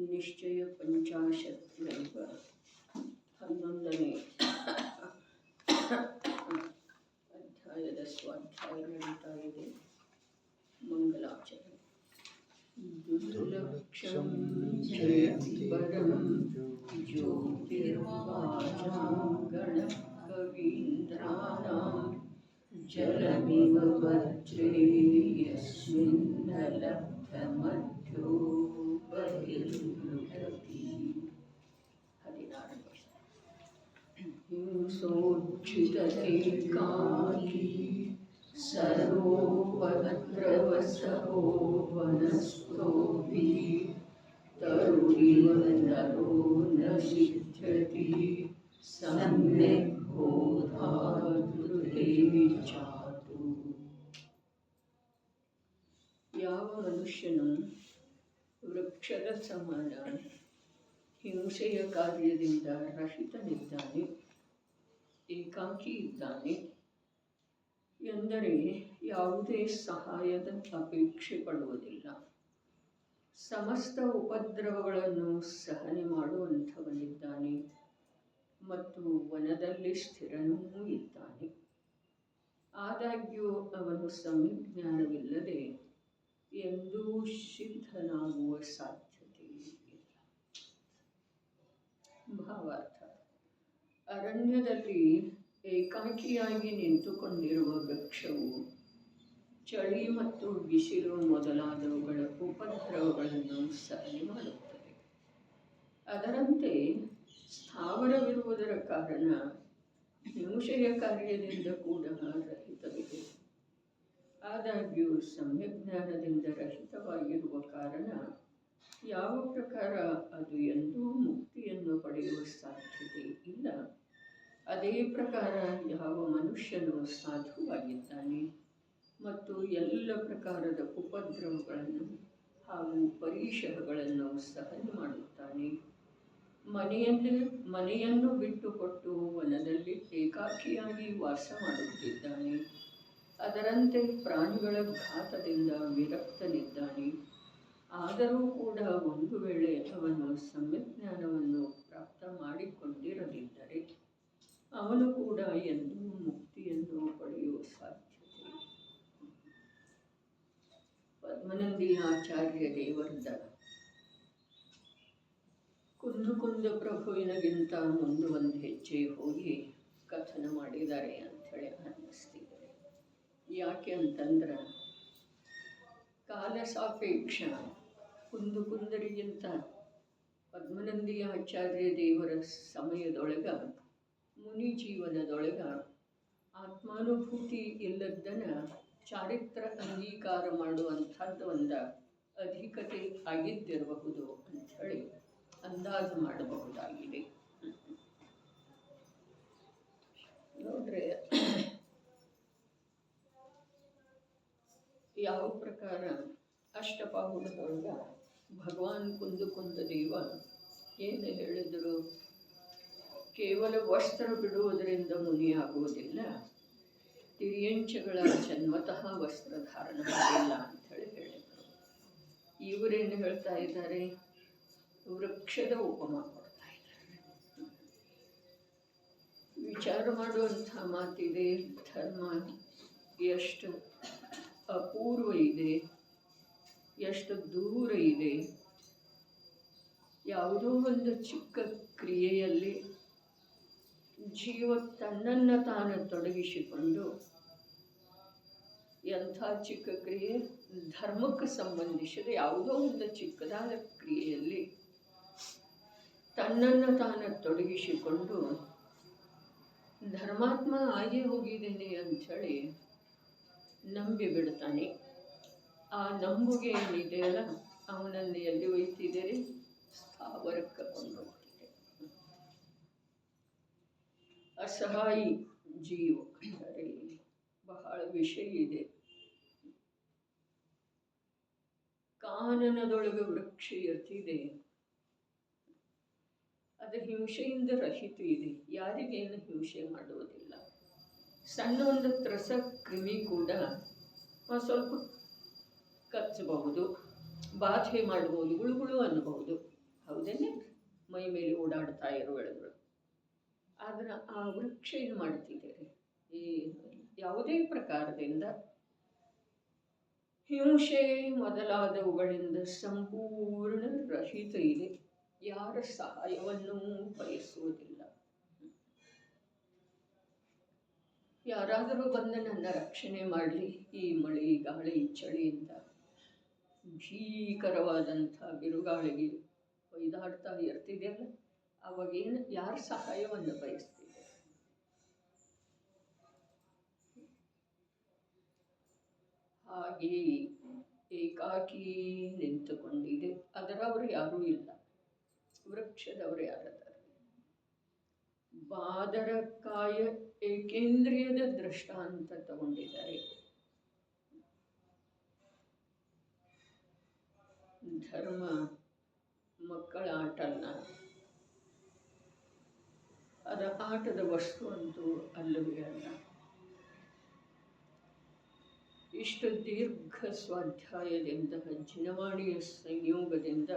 ನಿಶ್ಚಯ ಪಂಚಾಶತ್ನೈವ 11ನೇ ಅಧ್ಯಾಯದ ಸ್ವಾಧ್ಯಾಯ ನಡೀತಾ ಇದೆ. ಮಂಗಲಾಚರಣೆ. ದುರ್ಲಕ್ಷಂ ಜಯತಿ ಪರಂ ಜ್ಯೋತಿರ್ವಾಚಾಂ ಗಣಃ ಕವೀಂದ್ರಾಣಾಂ ಜಲಮಿವ ವಜ್ರೇ ಯಸ್ಮಿನ್ನಲಬ್ಧಮಧ್ಯೋಪರಿಲುಟತಿ. 16 ವರ್ಷ. ಹಿಂಸೋಚ್ಛಿತೈಕಾಕಿ ಸರ್ವೋಪದ್ರವಸಹೋ ವನಸ್ತೋಭಿ ತರುಣಿವ ನರೋ ನ ಸಿದ್ಧ್ಯತಿ ಸಮ್ಯಕ್ ಬೋಧಾದೃತೆ ವಿಚಾತು. ಯಾವ ಮನುಷ್ಯನು ವೃಕ್ಷದ ಸಮಾನ ಹಿಂಸೆಯ ಕಾರ್ಯದಿಂದ ರಹಿತನಿದ್ದಾನೆ, ಏಕಾಂಕಿ ಇದ್ದಾನೆ ಎಂದರೆ ಯಾವುದೇ ಸಹಾಯದ ಅಪೇಕ್ಷೆ ಪಡುವುದಿಲ್ಲ. ಸಮಸ್ತ ಉಪದ್ರವಗಳನ್ನು ಸಹನೆ ಮಾಡುವಂಥವನಿದ್ದಾನೆ ಮತ್ತು ವನದಲ್ಲಿ ಸ್ಥಿರನೂ ಇದ್ದಾನೆ. ಆದಾಗ್ಯೂ ಅವನು ಸಂಜ್ಞಾನವಿಲ್ಲದೆ ಎಂದೂ ಸಿದ್ಧನಾಗುವ ಸಾಧ್ಯತೆ ಇಲ್ಲ. ಭಾವಾರ್ಥ: ಅರಣ್ಯದಲ್ಲಿ ಏಕಾಂಕಿಯಾಗಿ ನಿಂತುಕೊಂಡಿರುವ ವೃಕ್ಷವು ಚಳಿ ಮತ್ತು ಬಿಸಿಲು ಮೊದಲಾದವುಗಳ ಉಪದ್ರವಗಳನ್ನು ಸಹನೆ ಮಾಡುತ್ತದೆ. ಅದರಂತೆ ಸ್ಥಾವರವಿರುವುದರ ಕಾರಣ ಹಿಂಸೆಯ ಕಾರ್ಯದಿಂದ ಕೂಡ ರಹಿತವಿದೆ. ಆದಾಗ್ಯೂ ಸಮ್ಯಜ್ಞಾನದಿಂದ ರಹಿತವಾಗಿರುವ ಕಾರಣ ಯಾವ ಪ್ರಕಾರ ಅದು ಎಂದೂ ಮುಕ್ತಿಯನ್ನು ಪಡೆಯುವ ಸಾಧ್ಯತೆ ಇಲ್ಲ. ಅದೇ ಪ್ರಕಾರ ಯಾವ ಮನುಷ್ಯನು ಸಾಧುವಾಗಿದ್ದಾನೆ ಮತ್ತು ಎಲ್ಲ ಪ್ರಕಾರದ ಉಪದ್ರವಗಳನ್ನು ಹಾಗೂ ಪರೀಕ್ಷೆಗಳನ್ನು ಸಹನೆ ಮಾಡುತ್ತಾನೆ, ಮನೆಯನ್ನು ಬಿಟ್ಟುಕೊಟ್ಟು ವನದಲ್ಲಿ ಏಕಾಕಿಯಾಗಿ ವಾಸ ಮಾಡುತ್ತಿದ್ದಾನೆ, ಅದರಂತೆ ಪ್ರಾಣಿಗಳ ಘಾತದಿಂದ ವಿರಕ್ತನಿದ್ದಾನೆ. ಆದರೂ ಕೂಡ ಒಂದು ವೇಳೆ ಅವನು ಸಮ್ಯಜ್ಞಾನವನ್ನು ಪ್ರಾಪ್ತ ಮಾಡಿಕೊಂಡಿರದಿದ್ದರೆ ಅವನು ಕೂಡ ಎಂದೂ ಮುಕ್ತಿಯನ್ನು ಪಡೆಯುವ ಸಾಧ್ಯತೆ. ಪದ್ಮನಂದಿ ಆಚಾರ್ಯ ದೇವರದ ಕುಂದು ಪ್ರಭುವಿನಗಿಂತ ಮುಂದೆ ಒಂದು ಹೆಜ್ಜೆ ಹೋಗಿ ಕಥನ ಮಾಡಿದ್ದಾರೆ ಅಂಥೇಳಿ ಅನ್ನಿಸ್ತಿದೆ. ಯಾಕೆ ಅಂತಂದ್ರೆ ಕಾಲ ಸಾಪೇಕ್ಷ ಕುಂದರಿಗಿಂತ ಪದ್ಮನಂದಿ ಆಚಾರ್ಯ ದೇವರ ಸಮಯದೊಳಗ ಮುನಿ ಜೀವನದೊಳಗ ಆತ್ಮಾನುಭೂತಿ ಇಲ್ಲದನ್ನು ಚಾರಿತ್ರ ಅಂಗೀಕಾರ ಮಾಡುವಂಥದ್ದು ಒಂದು ಅಧಿಕತೆ ಆಗಿದ್ದಿರಬಹುದು ಅಂಥೇಳಿ ಅಂದಾಜು ಮಾಡಬಹುದಾಗಿದೆ. ನೋಡ್ರೆ ಯಾವ ಪ್ರಕಾರ ಅಷ್ಟಪಾಹುಳದೊಳಗ ಭಗವಾನ್ ಕುಂದ ದೇವ ಏನು ಹೇಳಿದರು? ಕೇವಲ ವಸ್ತ್ರ ಬಿಡುವುದರಿಂದ ಮುನಿಯಾಗುವುದಿಲ್ಲ, ತಿರಿಯಂಚಗಳ ಜನ್ಮತಃ ವಸ್ತ್ರಧಾರಣ ಮಾಡಿಲ್ಲ ಅಂಥೇಳಿ ಹೇಳಿದರು. ಇವರೇನು ಹೇಳ್ತಾ ಇದ್ದಾರೆ? ವೃಕ್ಷದ ಉಪಮಾ ಕೊಡ್ತಾ ಇದ್ದಾರೆ. ವಿಚಾರ ಮಾಡುವಂಥ ಮಾತಿದೆ. ಧರ್ಮ ಎಷ್ಟು ಅಪೂರ್ವ ಇದೆ, ಎಷ್ಟು ದೂರ ಇದೆ. ಯಾವುದೋ ಒಂದು ಚಿಕ್ಕ ಕ್ರಿಯೆಯಲ್ಲಿ ಜೀವ ತನ್ನನ್ನು ತಾನು ತೊಡಗಿಸಿಕೊಂಡು, ಎಂಥ ಚಿಕ್ಕ ಕ್ರಿಯೆ? ಧರ್ಮಕ್ಕೆ ಸಂಬಂಧಿಸಿದ ಯಾವುದೋ ಒಂದು ಚಿಕ್ಕದಾದ ಕ್ರಿಯೆಯಲ್ಲಿ ತನ್ನನ್ನು ತಾನು ತೊಡಗಿಸಿಕೊಂಡು ಧರ್ಮಾತ್ಮ ಆಗೇ ಹೋಗಿದ್ದೇನೆ ಅಂಥೇಳಿ ನಂಬಿ ಬಿಡ್ತಾನೆ. ಆ ನಂಬುಗೆ ಏನಿದೆಯಲ್ಲ, ಅವನನ್ನು ಎಲ್ಲಿ ಒಯ್ತಿದ್ದೀರಿ? ಸ್ಥಾವರಕ್ಕೆ ಕೊಂಡು ಹೋಗ್ತಿದೆ. ಅಸಹಾಯಿ ಜೀವ ಅಂದರೆ ಬಹಳ ವಿಷಯ ಇದೆ. ಕಾನನದೊಳಗೆ ವೃಕ್ಷ ಎತ್ತಿದೆ, ಅದು ಹಿಂಸೆಯಿಂದ ರಹಿತ ಇದೆ, ಯಾರಿಗೇನು ಹಿಂಸೆ ಮಾಡುವುದಿಲ್ಲ. ಸಣ್ಣ ಒಂದು ತ್ರಸ ಕ್ರಿಮಿ ಕೂಡ ಸ್ವಲ್ಪ ಕಚ್ಚಬಹುದು, ಬಾಧೆ ಮಾಡಬಹುದು, ಗುಳುಗುಳು ಅನ್ನಬಹುದು. ಹೌದೇನೆ, ಮೈ ಮೇಲೆ ಓಡಾಡ್ತಾ ಇರೋ ಎಳೆಗಳು. ಆದರೆ ಆ ವೃಕ್ಷ ಏನು ಮಾಡ್ತಿದ್ದೀರಿ, ಈ ಯಾವುದೇ ಪ್ರಕಾರದಿಂದ ಹಿಂಸೆ ಮೊದಲಾದವುಗಳಿಂದ ಸಂಪೂರ್ಣ ರಹಿತ ಇದೆ. ಯಾರ ಸಹಾಯವನ್ನೂ ಬಯಸುವುದಿಲ್ಲ. ಯಾರಾದರೂ ಬಂದು ನನ್ನ ರಕ್ಷಣೆ ಮಾಡಲಿ, ಈ ಮಳೆ ಗಾಳಿ ಚಳಿಯಿಂದ ಭೀಕರವಾದಂಥ ಬಿರುಗಾಳಿಗೆ ಒಯ್ದಾಡ್ತಾ ಇರ್ತಿದೆಯಲ್ಲ, ಅವಾಗೇನು ಯಾರ ಸಹಾಯವನ್ನು ಬಯಸ್ತಿದೆ? ಹಾಗೆ ಏಕಾಕಿ ನಿಂತುಕೊಂಡಿದೆ. ಅದರವರು ಯಾರೂ ಇಲ್ಲ, ವೃಕ್ಷದವರು ಯಾರದಾರೆ? ಬಾದರಕಾಯ ಏಕೇಂದ್ರಿಯದ ದೃಷ್ಟಾಂತ ತಗೊಂಡಿದ್ದಾರೆ. ಧರ್ಮ ಮಕ್ಕಳ ಆಟ ಅಲ್ಲ, ಅದರ ಆಟದ ವಸ್ತು ಅಂತೂ ಅಲ್ಲವೇ ಅಲ್ಲ. ಇಷ್ಟು ದೀರ್ಘ ಸ್ವಾಧ್ಯಾಯದಿಂದ, ಜಿನವಾಣಿಯ ಸಂಯೋಗದಿಂದ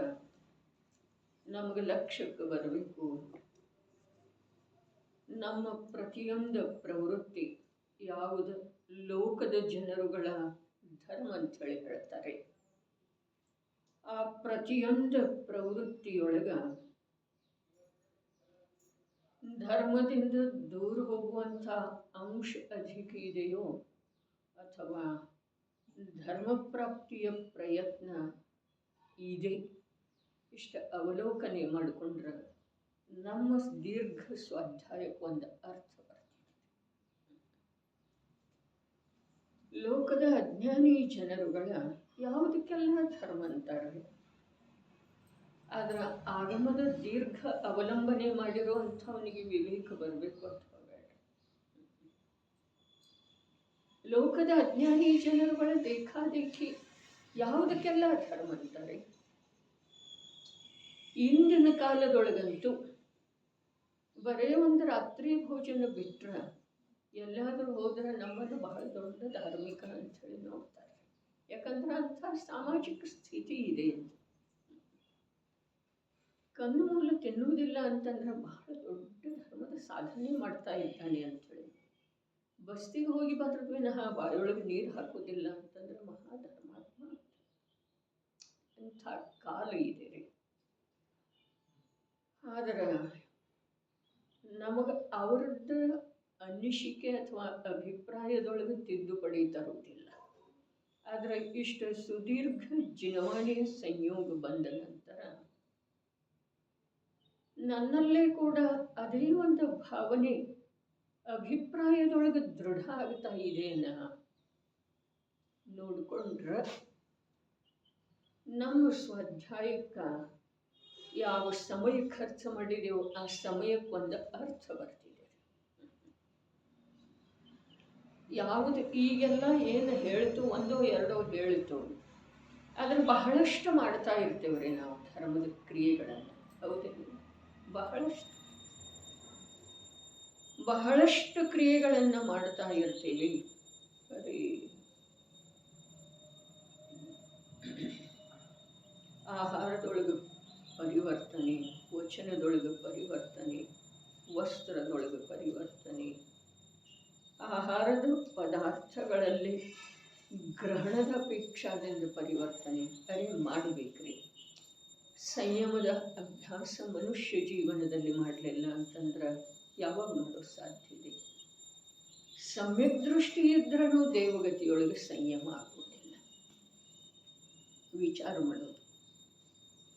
ನಮಗೆ ಲಕ್ಷ್ಯಕ್ಕೆ ಬರಬೇಕು. ನಮ್ಮ ಪ್ರತಿಯೊಂದು ಪ್ರವೃತ್ತಿ ಯಾವುದು ಲೋಕದ ಜನರುಗಳ ಧರ್ಮ ಅಂತೇಳಿ ಹೇಳ್ತಾರೆ, ಆ ಪ್ರತಿಯೊಂದು ಪ್ರವೃತ್ತಿಯೊಳಗ ಧರ್ಮದಿಂದ ದೂರ ಹೋಗುವಂಥ ಅಂಶ ಅಧಿಕ ಇದೆಯೋ ಅಥವಾ ಧರ್ಮ ಪ್ರಾಪ್ತಿಯ ಪ್ರಯತ್ನ ಇದೆ, ಇಷ್ಟ ಅವಲೋಕನೆ ಮಾಡಿಕೊಂಡ್ರೆ ನಮ್ಮ ದೀರ್ಘ ಸ್ವಾಧ್ಯಾಯಕ್ಕೆ ಒಂದು ಅರ್ಥ ಬರ್ತದೆ. ಲೋಕದ ಅಜ್ಞಾನಿ ಜನರುಗಳ ಯಾವುದಕ್ಕೆಲ್ಲ ಧರ್ಮ ಅಂತಾರೆ, ಆದ್ರೆ ಆಗಮದ ದೀರ್ಘ ಅವಲಂಬನೆ ಮಾಡಿರುವಂಥವನಿಗೆ ವಿವೇಕ ಬರಬೇಕು ಅಥವಾ ಬೇಡ? ಲೋಕದ ಅಜ್ಞಾನಿ ಜನರುಗಳ ದೇಖಾದೇಖಿ ಯಾವುದಕ್ಕೆಲ್ಲ ಧರ್ಮ ಅಂತಾರೆ. ಇಂದಿನ ಕಾಲದೊಳಗಂತೂ ಬರೇ ಒಂದು ರಾತ್ರಿ ಭೋಜನ ಬಿಟ್ಟರೆ ಎಲ್ಲಾದರೂ ಹೋದರೆ ನಮ್ಮನ್ನು ಬಹಳ ದೊಡ್ಡ ಧಾರ್ಮಿಕ ಅಂಥೇಳಿ ನೋಡ್ತಾರೆ. ಯಾಕಂದ್ರೆ ಅಂಥ ಸಾಮಾಜಿಕ ಸ್ಥಿತಿ ಇದೆ. ಕಣ್ಣು ಮೂಲ ತಿನ್ನುವುದಿಲ್ಲ ಅಂತಂದ್ರೆ ಬಹಳ ದೊಡ್ಡ ಧರ್ಮದ ಸಾಧನೆ ಮಾಡ್ತಾ ಇದ್ದಾನೆ ಅಂಥೇಳಿ. ಬಸ್ತಿಗೆ ಹೋಗಿ ಬಂದ್ರೆ ವಿನಃ ಬಾಯೊಳಗೆ ನೀರು ಹಾಕೋದಿಲ್ಲ ಅಂತಂದ್ರೆ ಮಹಾಧರ್ಮಾತ್ಮ. ಅಂಥ ಕಾಲ ಇದೆ ರೀ. ಆದರೆ ನಮಗೆ ಅವರದ್ದು ಅನಿಸಿಕೆ ಅಥವಾ ಅಭಿಪ್ರಾಯದೊಳಗೆ ತಿದ್ದುಪಡಿ ತರುವುದಿಲ್ಲ. ಆದರೆ ಇಷ್ಟು ಸುದೀರ್ಘ ಜಿನವಾಣಿಯ ಸಂಯೋಗ ಬಂದ ನಂತರ ನನ್ನಲ್ಲೇ ಕೂಡ ಅದೇ ಒಂದು ಭಾವನೆ ಅಭಿಪ್ರಾಯದೊಳಗೆ ದೃಢ ಆಗ್ತಾ ಇದೆಯನ್ನ ನೋಡಿಕೊಂಡ್ರೆ ನಮ್ಮ ಸ್ವಾಧ್ಯಾಯಕ್ಕೆ ಯಾವ ಸಮಯ ಖರ್ಚು ಮಾಡಿದೆವೋ ಆ ಸಮಯಕ್ಕೊಂದು ಅರ್ಥ ಬರ್ತಿದೆ. ಯಾವುದು ಈಗೆಲ್ಲ ಏನು ಹೇಳ್ತು, ಒಂದೋ ಎರಡೋ ಹೇಳ್ತು, ಆದರೆ ಬಹಳಷ್ಟು ಮಾಡ್ತಾ ಇರ್ತೇವೆ ರೀ ನಾವು ಧರ್ಮದ ಕ್ರಿಯೆಗಳನ್ನು. ಹೌದಿಲ್ಲ? ಬಹಳಷ್ಟು ಕ್ರಿಯೆಗಳನ್ನು ಮಾಡ್ತಾ ಇರ್ತೀವಿ. ಬರೀ ಆಹಾರದೊಳಗೆ ಪರಿವರ್ತನೆ, ವಚನದೊಳಗೆ ಪರಿವರ್ತನೆ, ವಸ್ತ್ರದೊಳಗೆ ಪರಿವರ್ತನೆ, ಆಹಾರದ ಪದಾರ್ಥಗಳಲ್ಲಿ ಗ್ರಹಣದ ಅಪೇಕ್ಷಾದಿಂದ ಪರಿವರ್ತನೆ ಮಾಡಬೇಕ್ರಿ. ಸಂಯಮದ ಅಭ್ಯಾಸ ಮನುಷ್ಯ ಜೀವನದಲ್ಲಿ ಮಾಡಲಿಲ್ಲ ಅಂತಂದ್ರೆ ಯಾವಾಗ ಮಾಡೋ ಸಾಧ್ಯ ಇದೆ? ಸಮ್ಯಕ್ ದೃಷ್ಟಿ ಇದ್ರೂ ದೇವಗತಿಯೊಳಗೆ ಸಂಯಮ ಆಗುವುದಿಲ್ಲ. ವಿಚಾರ ಮಾಡೋದು.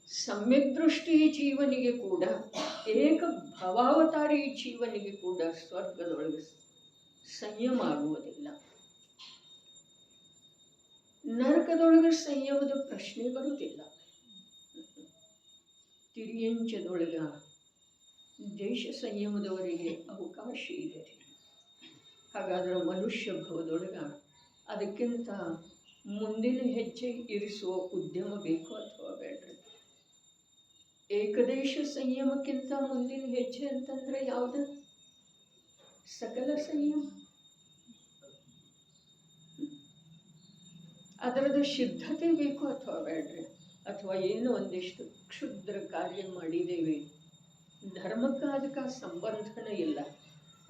ಸಮ್ಯಕ್ ದೃಷ್ಟಿ ಜೀವನಿಗೆ ಕೂಡ, ಏಕ ಭವಾವತಾರಿ ಜೀವನಿಗೆ ಕೂಡ ಸ್ವರ್ಗದೊಳಗೆ ಸಂಯಮ ಆಗುವುದಿಲ್ಲ. ನರಕದೊಳಗೆ ಸಂಯಮದ ಪ್ರಶ್ನೆ ಬರುವುದಿಲ್ಲ. ತಿರಿಯಂಚದೊಳಗ ದೇಶ ಸಂಯಮದವರಿಗೆ ಅವಕಾಶ ಇದೆ. ಹಾಗಾದ್ರೆ ಮನುಷ್ಯ ಭವದೊಳಗ ಅದಕ್ಕಿಂತ ಮುಂದಿನ ಹೆಜ್ಜೆ ಇರಿಸುವ ಉದ್ಯಮ ಬೇಕು ಅಥವಾ ಬೇಡ್ರಿ? ಏಕದೇಶ ಸಂಯಮಕ್ಕಿಂತ ಮುಂದಿನ ಹೆಜ್ಜೆ ಅಂತಂದ್ರೆ ಯಾವುದು? ಸಕಲ ಸಂಯಮ. ಅದರದ ಸಿದ್ಧತೆ ಬೇಕು ಅಥವಾ ಬೇಡ್ರಿ? ಅಥವಾ ಏನೋ ಒಂದಿಷ್ಟು ಕ್ಷುದ್ರ ಕಾರ್ಯ ಮಾಡಿದ್ದೇವೆ, ಧರ್ಮಕ್ಕಾದಕ್ಕೆ ಸಂಬಂಧನೇ ಇಲ್ಲ,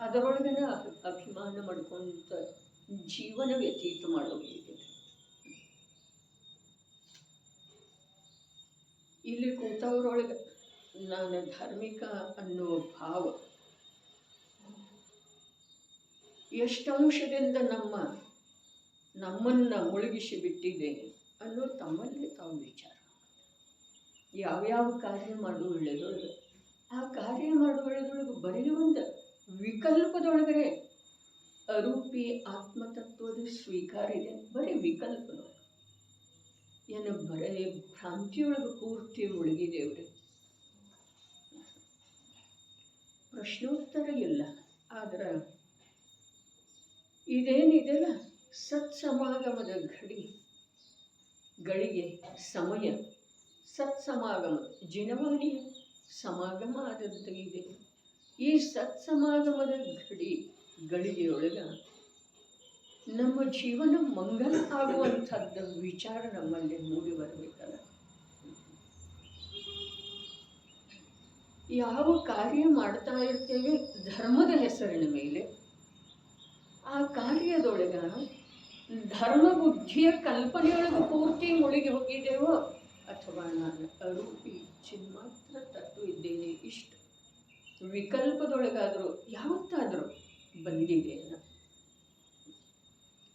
ಅದರೊಳಗನ ಅಭಿಮಾನ ಮಾಡ್ಕೊಂತ ಜೀವನ ವ್ಯತೀತ ಮಾಡೋಗಿದೆ. ಇಲ್ಲಿ ಕೂತವ್ರೊಳಗೆ ನಾನು ಧಾರ್ಮಿಕ ಅನ್ನುವ ಭಾವ ಎಷ್ಟು ಅಂಶದಿಂದ ನಮ್ಮನ್ನು ಮುಳುಗಿಸಿ ಬಿಟ್ಟಿದ್ದೇನೆ ಅನ್ನೋ ತಮ್ಮಲ್ಲೇ ತಾವು ವಿಚಾರ. ಯಾವ್ಯಾವ ಕಾರ್ಯ ಮಾಡುವ ಒಳ್ಳೆದೊಳಗೆ ಆ ಕಾರ್ಯ ಮಾಡುವ ಒಳ್ಳೆದೊಳಗೆ ಬರೀ ಒಂದು ವಿಕಲ್ಪದೊಳಗರೆ ಅರೂಪಿ ಆತ್ಮತತ್ವದ ಸ್ವೀಕಾರ ಇದೆ. ಬರೀ ವಿಕಲ್ಪದೊಳಗೆ ಏನು ಬರೀ ಭ್ರಾಂತಿಯೊಳಗೆ ಪೂರ್ತಿ ಮುಳುಗಿದೇವ್ರಿ. ಪ್ರಶ್ನೋತ್ತರ ಇಲ್ಲ. ಆದ್ರೆ ಇದೇನಿದೆಲ್ಲ ಸತ್ಸಮಾಗಮದ ಗಳಿಗೆ ಸಮಯ, ಸತ್ಸಮಾಗಮ ಜಿನವಾಣಿಯ ಸಮಾಗಮ ಆದಂತೆ ಇದೆ. ಈ ಸತ್ಸಮಾಗಮದ ಗಳಿಗೆಯೊಳಗೆ ನಮ್ಮ ಜೀವನ ಮಂಗಲ ಆಗುವಂಥದ್ದು ವಿಚಾರ ನಮ್ಮಲ್ಲಿ ಮೂಡಿ ಬರಬೇಕಲ್ಲ. ಯಾವ ಕಾರ್ಯ ಮಾಡ್ತಾ ಇರ್ತೇವೆ ಧರ್ಮದ ಹೆಸರಿನ ಮೇಲೆ, ಆ ಕಾರ್ಯದೊಳಗ ಧರ್ಮ ಬುದ್ಧಿಯ ಕಲ್ಪನೆಯೊಳಗೆ ಪೂರ್ತಿ ಮುಳುಗಿ ಹೋಗಿದ್ದೇವೋ, ಅಥವಾ ನಾನು ಅರೂಪಿ ಚಿನ್ಮಾತ್ರ ತತ್ವ ಇದ್ದೇನೆ ಇಷ್ಟು ವಿಕಲ್ಪದೊಳಗಾದರೂ ಯಾವತ್ತಾದರೂ ಬಂದಿದೆ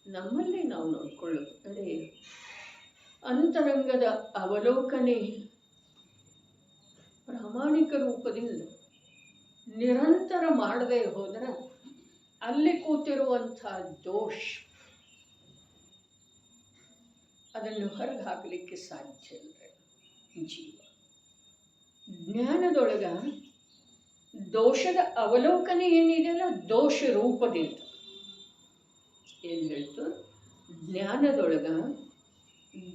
ನಮ್ಮಲ್ಲೇ ನಾವು ನೋಡ್ಕೊಳ್ಳೋದು. ಅದೇ ಅಂತರಂಗದ ಅವಲೋಕನೆ ಪ್ರಾಮಾಣಿಕ ರೂಪದಿಂದ ನಿರಂತರ ಮಾಡದೇ ಹೋದರೆ ಅಲ್ಲಿ ಕೂತಿರುವಂಥ ದೋಷ ಅದನ್ನು ಹೊರಗೆ ಹಾಕಲಿಕ್ಕೆ ಸಾಧ್ಯ ಇಲ್ಲ. ಜೀವ ಜ್ಞಾನದೊಳಗ ದೋಷದ ಅವಲೋಕನೆ ಏನಿದೆಯಲ್ಲ ದೋಷ ರೂಪದಿಂದ ಏನು ಹೇಳ್ತು, ಜ್ಞಾನದೊಳಗ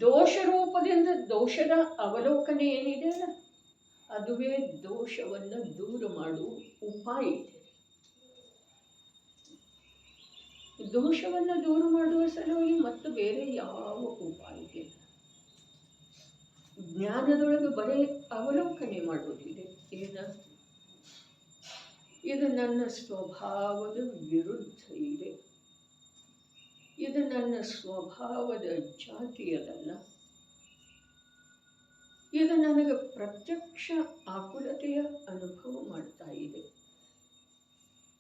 ದೋಷ ರೂಪದಿಂದ ದೋಷದ ಅವಲೋಕನೆ ಏನಿದೆಯಲ್ಲ ಅದುವೇ ದೋಷವನ್ನು ದೂರ ಮಾಡುವ ಉಪಾಯ ಇದೆ. ದೋಷವನ್ನು ದೂರ ಮಾಡುವ ಸಲುವಾಗಿ ಮತ್ತು ಬೇರೆ ಯಾವ ಉಪಾಯ ಇಲ್ಲ. ಜ್ಞಾನದೊಳಗೆ ಬರೀ ಅವಲೋಕನೆ ಮಾಡುವುದಿದೆ. ಇದು ನನ್ನ ಸ್ವಭಾವದ ವಿರುದ್ಧ ಇದೆ, ಇದು ನನ್ನ ಸ್ವಭಾವದ ಜಾತಿಯದಲ್ಲ, ಇದು ನನಗೆ ಪ್ರತ್ಯಕ್ಷ ಆಕುಲತೆಯ ಅನುಭವ ಮಾಡ್ತಾ ಇದೆ,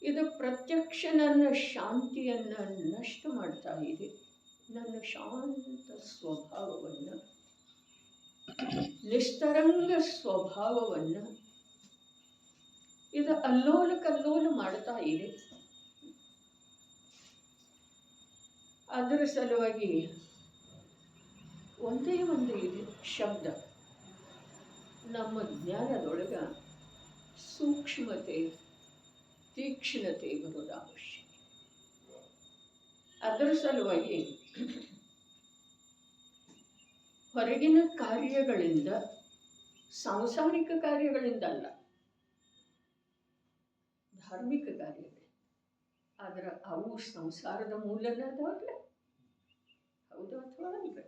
ಇದು ಪ್ರತ್ಯಕ್ಷ ನನ್ನ ಶಾಂತಿಯನ್ನು ನಷ್ಟ ಮಾಡ್ತಾ ಇದೆ, ನನ್ನ ಶಾಂತ ಸ್ವಭಾವವನ್ನು ನಿಸ್ತರಂಗ ಸ್ವಭಾವವನ್ನು ಇದು ಅಲ್ಲೋಲ ಕಲ್ಲೋಲ ಮಾಡ್ತಾ ಇದೆ. ಅದರ ಸಲುವಾಗಿ ಒಂದೇ ಇದೆ ಶಬ್ದ. ನಮ್ಮ ಜ್ಞಾನದೊಳಗ ಸೂಕ್ಷ್ಮತೆ ತೀಕ್ಷ್ಣತೆ ಬರೋದು ಅವಶ್ಯಕ. ಅದರ ಸಲುವಾಗಿ ಹೊರಗಿನ ಕಾರ್ಯಗಳಿಂದ, ಸಾಂಸಾರಿಕ ಕಾರ್ಯಗಳಿಂದ ಅಲ್ಲ, ಧಾರ್ಮಿಕ ಕಾರ್ಯಗಳು, ಆದರೆ ಅವು ಸಂಸಾರದ ಮೂಲನ ಅದಾವಲ್ಲ, ಹೌದು ಅಥವಾ ಅಲ್ರಿ?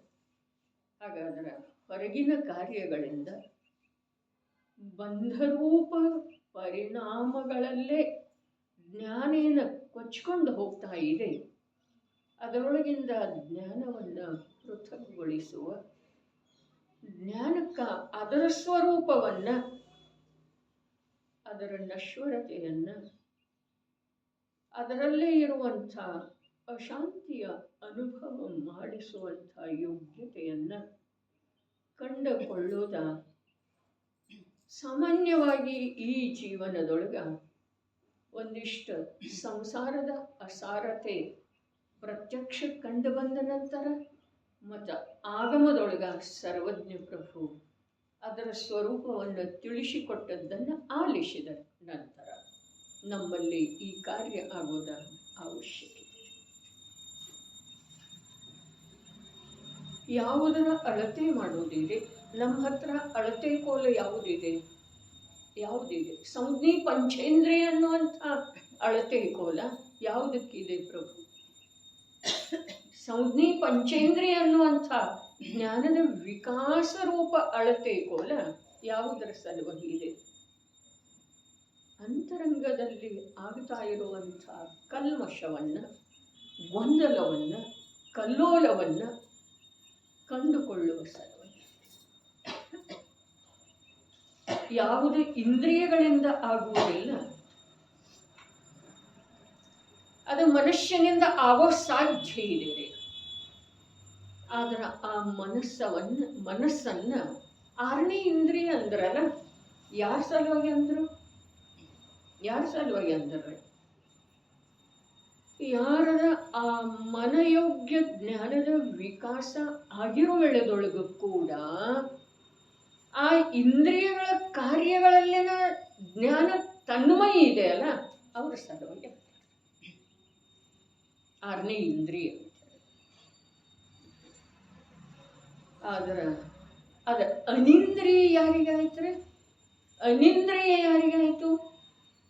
ಹಾಗಾದ್ರೆ ಹೊರಗಿನ ಕಾರ್ಯಗಳಿಂದ ಬಂಧರೂಪ ಪರಿಣಾಮಗಳಲ್ಲೇ ಜ್ಞಾನೇನ ಕೊಚ್ಕೊಂಡು ಹೋಗ್ತಾ ಇದೆ. ಅದರೊಳಗಿಂದ ಜ್ಞಾನವನ್ನು ಪೃಥಕ್ಗೊಳಿಸುವ, ಜ್ಞಾನಕ್ಕೆ ಅದರ ಸ್ವರೂಪವನ್ನು, ಅದರ ನಶ್ವರತೆಯನ್ನು, ಅದರಲ್ಲೇ ಇರುವಂಥ ಅಶಾಂತಿಯ ಅನುಭವ ಮಾಡಿಸುವಂಥ ಯೋಗ್ಯತೆಯನ್ನು ಕಂಡುಕೊಳ್ಳುವುದ ಸಾಮಾನ್ಯವಾಗಿ ಈ ಜೀವನದೊಳಗ ಒಂದಿಷ್ಟು ಸಂಸಾರದ ಅಸಾರತೆ ಪ್ರತ್ಯಕ್ಷ ಕಂಡು ಬಂದ ನಂತರ ಮತ್ತು ಆಗಮದೊಳಗ ಸರ್ವಜ್ಞ ಪ್ರಭು ಅದರ ಸ್ವರೂಪವನ್ನು ತಿಳಿಸಿಕೊಟ್ಟದ್ದನ್ನು ಆಲಿಸಿದ ನಂತರ ನಮ್ಮಲ್ಲಿ ಈ ಕಾರ್ಯ ಆಗೋದ ಅವಶ್ಯಕತೆ. ಯಾವುದರ ಅಳತೆ ಮಾಡೋದಿದೆ? ನಮ್ಮ ಹತ್ರ ಅಳತೆ ಕೋಲ ಯಾವುದಿದೆ? ಸಂಜ್ಞೆ ಪಂಚೇಂದ್ರಿಯ ಅನ್ನುವಂಥ ಅಳತೆ ಕೋಲ ಯಾವುದಕ್ಕಿದೆ ಪ್ರಭು? ಸಂಜ್ಞೆ ಪಂಚೇಂದ್ರಿಯ ಅನ್ನುವಂಥ ಜ್ಞಾನದ ವಿಕಾಸ ರೂಪ ಅಳತೆ ಕೋಲ ಯಾವುದರ ಸಲುವಾಗಿ ಇದೆ? ಅಂತರಂಗದಲ್ಲಿ ಆಗ್ತಾ ಇರುವಂಥ ಕಲ್ಮಶವನ್ನು, ಗೊಂದಲವನ್ನು, ಕಲ್ಲೋಲವನ್ನು ಕಂಡುಕೊಳ್ಳುವ ಸಲುವಾಗಿ. ಯಾವುದೇ ಇಂದ್ರಿಯಗಳಿಂದ ಆಗುವುದಿಲ್ಲ, ಅದು ಮನುಷ್ಯನಿಂದ ಆಗೋ ಸಾಧ್ಯ ಇದೆ. ಆದ್ರೆ ಆ ಮನಸ್ಸನ್ನ 6ನೇ ಇಂದ್ರಿಯ ಅಂದ್ರಲ್ಲ, ಯಾರ ಸಲುವಾಗಿ ಅಂದರು? ಯಾರದ ಆ ಮನಯೋಗ್ಯ ಜ್ಞಾನದ ವಿಕಾಸ ಆಗಿರೋ ವೇಳೆದೊಳಗೂ ಕೂಡ ಆ ಇಂದ್ರಿಯಗಳ ಕಾರ್ಯಗಳಲ್ಲಿನ ಜ್ಞಾನ ತನ್ಮಯ ಇದೆ ಅಲ್ಲ, ಅವರ ಸಲುವಾಗಿ 6ನೇ ಇಂದ್ರಿಯ. ಆದ್ರೆ ಅದ ಅನಿಂದ್ರಿಯ ಯಾರಿಗಾಯ್ತು? ಅನಿಂದ್ರಿಯ ಯಾರಿಗಾಯಿತು?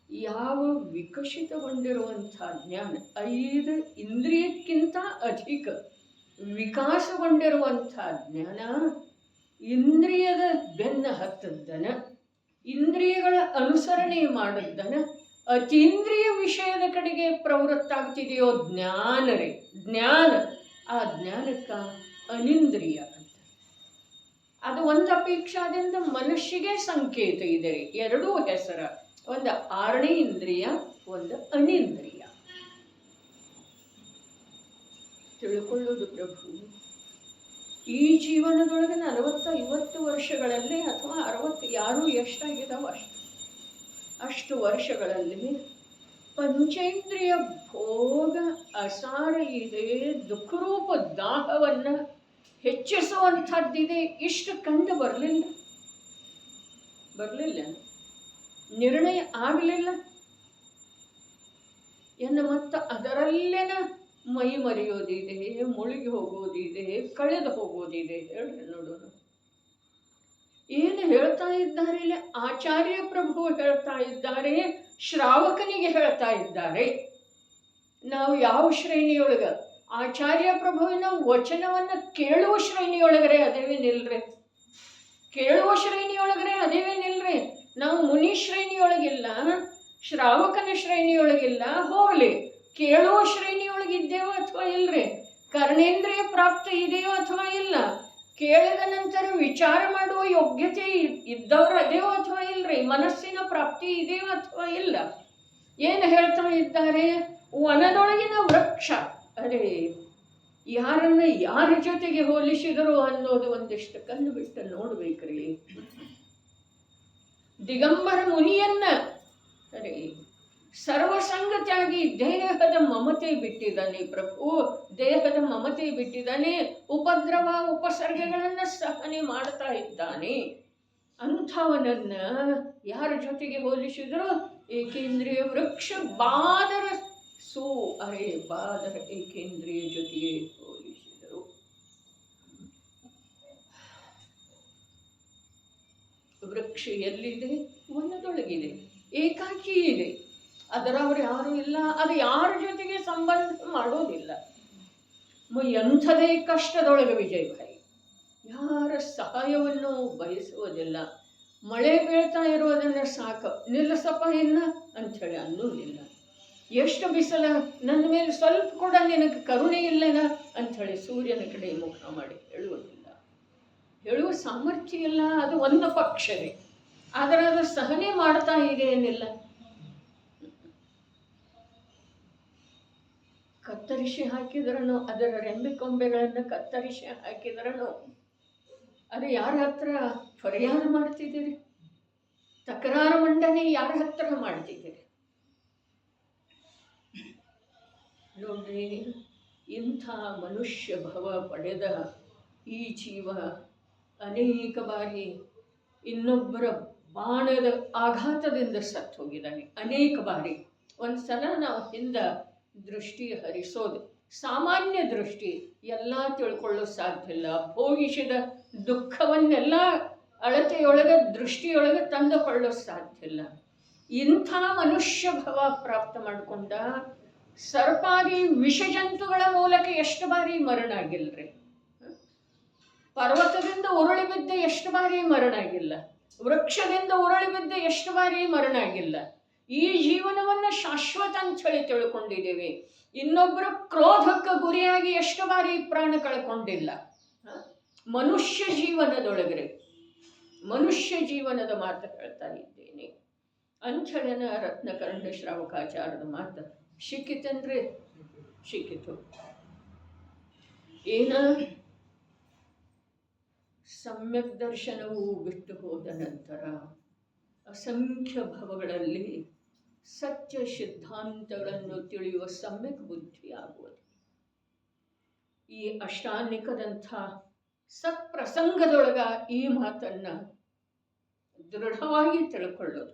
ಯಾವ ವಿಕಸಿತಗೊಂಡಿರುವಂಥ ಜ್ಞಾನ, 5 ಇಂದ್ರಿಯಕ್ಕಿಂತ ಅಧಿಕ ವಿಕಾಸಗೊಂಡಿರುವಂಥ ಜ್ಞಾನ ಇಂದ್ರಿಯದ ಬೆನ್ನ ಹತ್ತದ್ದನ, ಇಂದ್ರಿಯಗಳ ಅನುಸರಣೆ ಮಾಡದ್ದನ, ಅತೀಂದ್ರಿಯ ವಿಷಯದ ಕಡೆಗೆ ಪ್ರವೃತ್ತಾಗ್ತಿದೆಯೋ ಜ್ಞಾನ, ಆ ಜ್ಞಾನಕ್ಕೆ ಅನಿಂದ್ರಿಯ ಅಂತ. ಅದು ಒಂದು ಅಪೇಕ್ಷಾದಿಂದ ಮನುಷ್ಯಗೆ ಸಂಕೇತ ಇದೆ. 2 ಹೆಸರ, ಒಂದು 6ನೇ ಇಂದ್ರಿಯ, ಒಂದು ಅನಿಂದ್ರಿಯ. ತಿಳ್ಕೊಳ್ಳೋದು ಪ್ರಭು, ಈ ಜೀವನದೊಳಗೆ 40-50 ವರ್ಷಗಳಲ್ಲಿ ಅಥವಾ 60 ಯಾರು ಎಷ್ಟಾಗಿದ್ದಾವ ಅಷ್ಟು ವರ್ಷಗಳಲ್ಲಿ ಪಂಚೇಂದ್ರಿಯ ಭೋಗ ಅಸಾರ ಇದೆ, ದುಃಖರೂಪ ದಾಹವನ್ನು ಹೆಚ್ಚಿಸುವಂಥದ್ದಿದೆ. ಇಷ್ಟು ಕಂಡು ಬರಲಿಲ್ಲ, ನಿರ್ಣಯ ಆಗಲಿಲ್ಲ ಎನ್ನು. ಮತ್ತು ಅದರಲ್ಲೇನ ಮೈ ಮರೆಯೋದಿದೆ, ಮುಳುಗಿ ಹೋಗೋದಿದೆ, ಕಳೆದು ಹೋಗೋದಿದೆ. ಹೇಳ್ರಿ ನೋಡೋಣ, ಏನು ಹೇಳ್ತಾ ಇದ್ದಾರೆ ಇಲ್ಲಿ? ಆಚಾರ್ಯ ಪ್ರಭು ಹೇಳ್ತಾ ಇದ್ದಾರೆ, ಶ್ರಾವಕನಿಗೆ ಹೇಳ್ತಾ ಇದ್ದಾರೆ. ನಾವು ಯಾವ ಶ್ರೇಣಿಯೊಳಗ? ಆಚಾರ್ಯ ಪ್ರಭುವಿನ ವಚನವನ್ನು ಕೇಳುವ ಶ್ರೇಣಿಯೊಳಗರೆ ಅದೇವೇ ನಿಲ್ರಿ, ಕೇಳುವ ಶ್ರೇಣಿಯೊಳಗರೆ ಅದೇವೇ ನಿಲ್ರಿ. ನಾವು ಮುನಿ ಶ್ರೇಣಿಯೊಳಗಿಲ್ಲ, ಶ್ರಾವಕನ ಶ್ರೇಣಿಯೊಳಗಿಲ್ಲ, ಹೋಗಲಿ ಕೇಳುವ ಶ್ರೇಣಿಯೊಳಗಿದ್ದೇವೋ ಅಥವಾ ಇಲ್ರಿ? ಕರ್ಣೇಂದ್ರಿಯ ಪ್ರಾಪ್ತಿ ಇದೆಯೋ ಅಥವಾ ಇಲ್ಲ? ಕೇಳಿದ ನಂತರ ವಿಚಾರ ಮಾಡುವ ಯೋಗ್ಯತೆ ಇದ್ದವರು ಅದೇವೋ ಅಥವಾ ಇಲ್ರಿ? ಮನಸ್ಸಿನ ಪ್ರಾಪ್ತಿ ಇದೆಯೋ ಅಥವಾ ಇಲ್ಲ? ಏನು ಹೇಳ್ತಾ ಇದ್ದಾರೆ? ವನದೊಳಗಿನ ವೃಕ್ಷ, ಅರೆ ಯಾರನ್ನ ಯಾರ ಜೊತೆಗೆ ಹೋಲಿಸಿದರು ಅನ್ನೋದು ಒಂದಿಷ್ಟು ಕಣ್ಣು ಬಿಟ್ಟು ನೋಡ್ಬೇಕ್ರಿ. ದಿಗಂಬರ ಮುನಿಯನ್ನ ಅರೆ ಸರ್ವಸಂಗತಿಯಾಗಿ ದೇಹದ ಮಮತೆ ಬಿಟ್ಟಿದ್ದಾನೆ ಪ್ರಭು, ದೇಹದ ಮಮತೆ ಬಿಟ್ಟಿದ್ದಾನೆ, ಉಪದ್ರವ ಉಪಸರ್ಗಗಳನ್ನು ಸಹನೆ ಮಾಡ್ತಾ ಇದ್ದಾನೆ. ಅಂಥವನನ್ನ ಯಾರ ಜೊತೆಗೆ ಹೋಲಿಸಿದ್ರು? ಏಕೇಂದ್ರಿಯ ವೃಕ್ಷ ಬಾದರ ಬಾದರ ಏಕೇಂದ್ರಿಯ ಜೊತೆಗೆ ಹೋಲಿಸಿದರು. ವೃಕ್ಷ ಎಲ್ಲಿದೆ? ವನದೊಳಗಿದೆ, ಏಕಾಕಿ ಇದೆ, ಅದರವರು ಯಾರೂ ಇಲ್ಲ, ಅದು ಯಾರ ಜೊತೆಗೆ ಸಂಬಂಧ ಮಾಡೋದಿಲ್ಲ. ಎಂಥದೇ ಕಷ್ಟದೊಳಗೆ ವಿಜಯಭಾಯಿ ಯಾರ ಸಹಾಯವನ್ನು ಬಯಸುವುದಿಲ್ಲ. ಮಳೆ ಬೀಳ್ತಾ ಇರೋದನ್ನ ಸಾಕು, ನಿಲ್ಲಿಸಪ್ಪ ಇನ್ನ ಅಂಥೇಳಿ ಅನ್ನೋದಿಲ್ಲ. ಎಷ್ಟು ಬಿಸಿಲ, ನನ್ನ ಮೇಲೆ ಸ್ವಲ್ಪ ಕೂಡ ನಿನಗೆ ಕರುಣೆ ಇಲ್ಲನ ಅಂಥೇಳಿ ಸೂರ್ಯನ ಕಡೆ ಮುಖ ಮಾಡಿ ಹೇಳುವುದಿಲ್ಲ, ಹೇಳುವ ಸಾಮರ್ಥ್ಯ ಇಲ್ಲ. ಅದು ಒಂದು ಪಕ್ಷವೇ, ಆದರೆ ಅದು ಸಹನೆ ಮಾಡ್ತಾ ಇದೆ ಏನಿಲ್ಲ. ಕತ್ತರಿಸಿ ಹಾಕಿದ್ರನು, ಅದರ ರೆಂಬೆ ಕೊಂಬೆಗಳನ್ನು ಕತ್ತರಿಸಿ ಹಾಕಿದ್ರನು ಅದು ಯಾರ ಹತ್ರ ಫರ್ಯಾದ ಮಾಡ್ತಿದ್ದೀರಿ? ತಕರಾರು ಮಂಡನೆ ಯಾರ ಹತ್ರ ಮಾಡ್ತಿದ್ದೀರಿ? ನೋಡ್ರಿ, ಇಂಥ ಮನುಷ್ಯ ಭವ ಪಡೆದ ಈ ಜೀವ ಅನೇಕ ಬಾರಿ ಇನ್ನೊಬ್ಬರ ಬಾಣದ ಆಘಾತದಿಂದ ಸತ್ತು ಹೋಗಿದ್ದಾನೆ. ಅನೇಕ ಬಾರಿ. ಒಂದು ಸಲ ನಾವು ಹಿಂದೆ ದೃಷ್ಟಿ ಹರಿಸೋದು, ಸಾಮಾನ್ಯ ದೃಷ್ಟಿ, ಎಲ್ಲ ತಿಳ್ಕೊಳ್ಳೋ ಸಾಧ್ಯ ಇಲ್ಲ. ಭೋಗಿಸಿದ ದುಃಖವನ್ನೆಲ್ಲ ಅಳತೆಯೊಳಗೆ ದೃಷ್ಟಿಯೊಳಗೆ ತಂದುಕೊಳ್ಳೋ ಸಾಧ್ಯ ಇಲ್ಲ. ಇಂಥ ಮನುಷ್ಯ ಭವ ಪ್ರಾಪ್ತ ಮಾಡಿಕೊಂಡ ಸರ್ಪಾದಿ ವಿಷಜಂತುಗಳ ಮೂಲಕ ಎಷ್ಟು ಬಾರಿ ಮರಣ ಆಗಿಲ್ರಿ? ಪರ್ವತದಿಂದ ಉರುಳಿ ಬಿದ್ದ ಎಷ್ಟು ಬಾರಿ ಮರಣ ಆಗಿಲ್ಲ, ವೃಕ್ಷದಿಂದ ಉರುಳಿ ಬಿದ್ದ ಎಷ್ಟು ಬಾರಿ ಮರಣ ಆಗಿಲ್ಲ. ಈ ಜೀವನವನ್ನ ಶಾಶ್ವತ ಅಂತ ಹೇಳಿ ತಿಳ್ಕೊಂಡಿದ್ದೇವೆ. ಇನ್ನೊಬ್ಬರ ಕ್ರೋಧಕ್ಕೆ ಗುರಿಯಾಗಿ ಎಷ್ಟು ಬಾರಿ ಪ್ರಾಣ ಕಳ್ಕೊಂಡಿಲ್ಲ. ಮನುಷ್ಯ ಜೀವನದೊಳಗಡೆ ಮನುಷ್ಯ ಜೀವನದ ಮಾತು ಹೇಳ್ತಾ ಇದ್ದೇನೆ. ಅಂಚಳನ ರತ್ನಕರ್ಣ ಶ್ರಾವಕಾಚಾರ್ಯದ ಮಾತು ಸಿಕ್ಕಿತಂದ್ರೆ ಸಿಕ್ಕಿತು. ಏನ ಸಮ್ಯಕ್ ದರ್ಶನವು ಬಿಟ್ಟು ಹೋದ ನಂತರ ಅಸಂಖ್ಯ ಭವಗಳಲ್ಲಿ ಸತ್ಯ ಸಿದ್ಧಾಂತಗಳನ್ನು ತಿಳಿಯುವ ಸಮ್ಯಕ್ ಬುದ್ಧಿ ಆಗುವುದು. ಈ ಅಷ್ಟಾನಿಕದಂಥ ಸತ್ಪ್ರಸಂಗದೊಳಗ ಈ ಮಾತನ್ನ ದೃಢವಾಗಿ ತಿಳ್ಕೊಳ್ಳೋದು.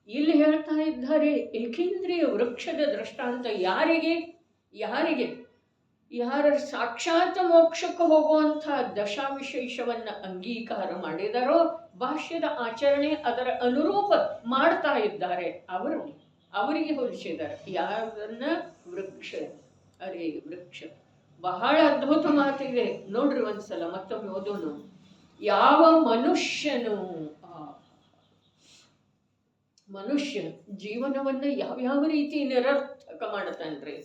ಇಲ್ಲಿ ಹೇಳ್ತಾ ಇದ್ದಾರೆ, ಏಕೇಂದ್ರಿಯ ವೃಕ್ಷದ ದೃಷ್ಟಾಂತ ಯಾರಿಗೆ ಯಾರ ಸಾಕ್ಷಾತ್ ಮೋಕ್ಷಕ್ಕೆ ಹೋಗುವಂಥ ದಶಾವಿಶೇಷವನ್ನ ಅಂಗೀಕಾರ ಮಾಡಿದರೋ, ಭಾಷ್ಯದ ಆಚರಣೆ ಅದರ ಅನುರೂಪ ಮಾಡ್ತಾ ಇದ್ದಾರೆ, ಅವರಿಗೆ ಹೋಲಿಸಿದ್ದಾರೆ. ಯಾರನ್ನ ವೃಕ್ಷ, ಅರೆ ವೃಕ್ಷ. ಬಹಳ ಅದ್ಭುತ ಮಾತಿದೆ ನೋಡ್ರಿ, ಒಂದ್ಸಲ ಮತ್ತೊಮ್ಮೆ ಓದೋನು. ಯಾವ ಮನುಷ್ಯ ಜೀವನವನ್ನ ಯಾವ್ಯಾವ ರೀತಿ ನಿರರ್ಥಕ ಮಾಡತಾನ್ರಿ,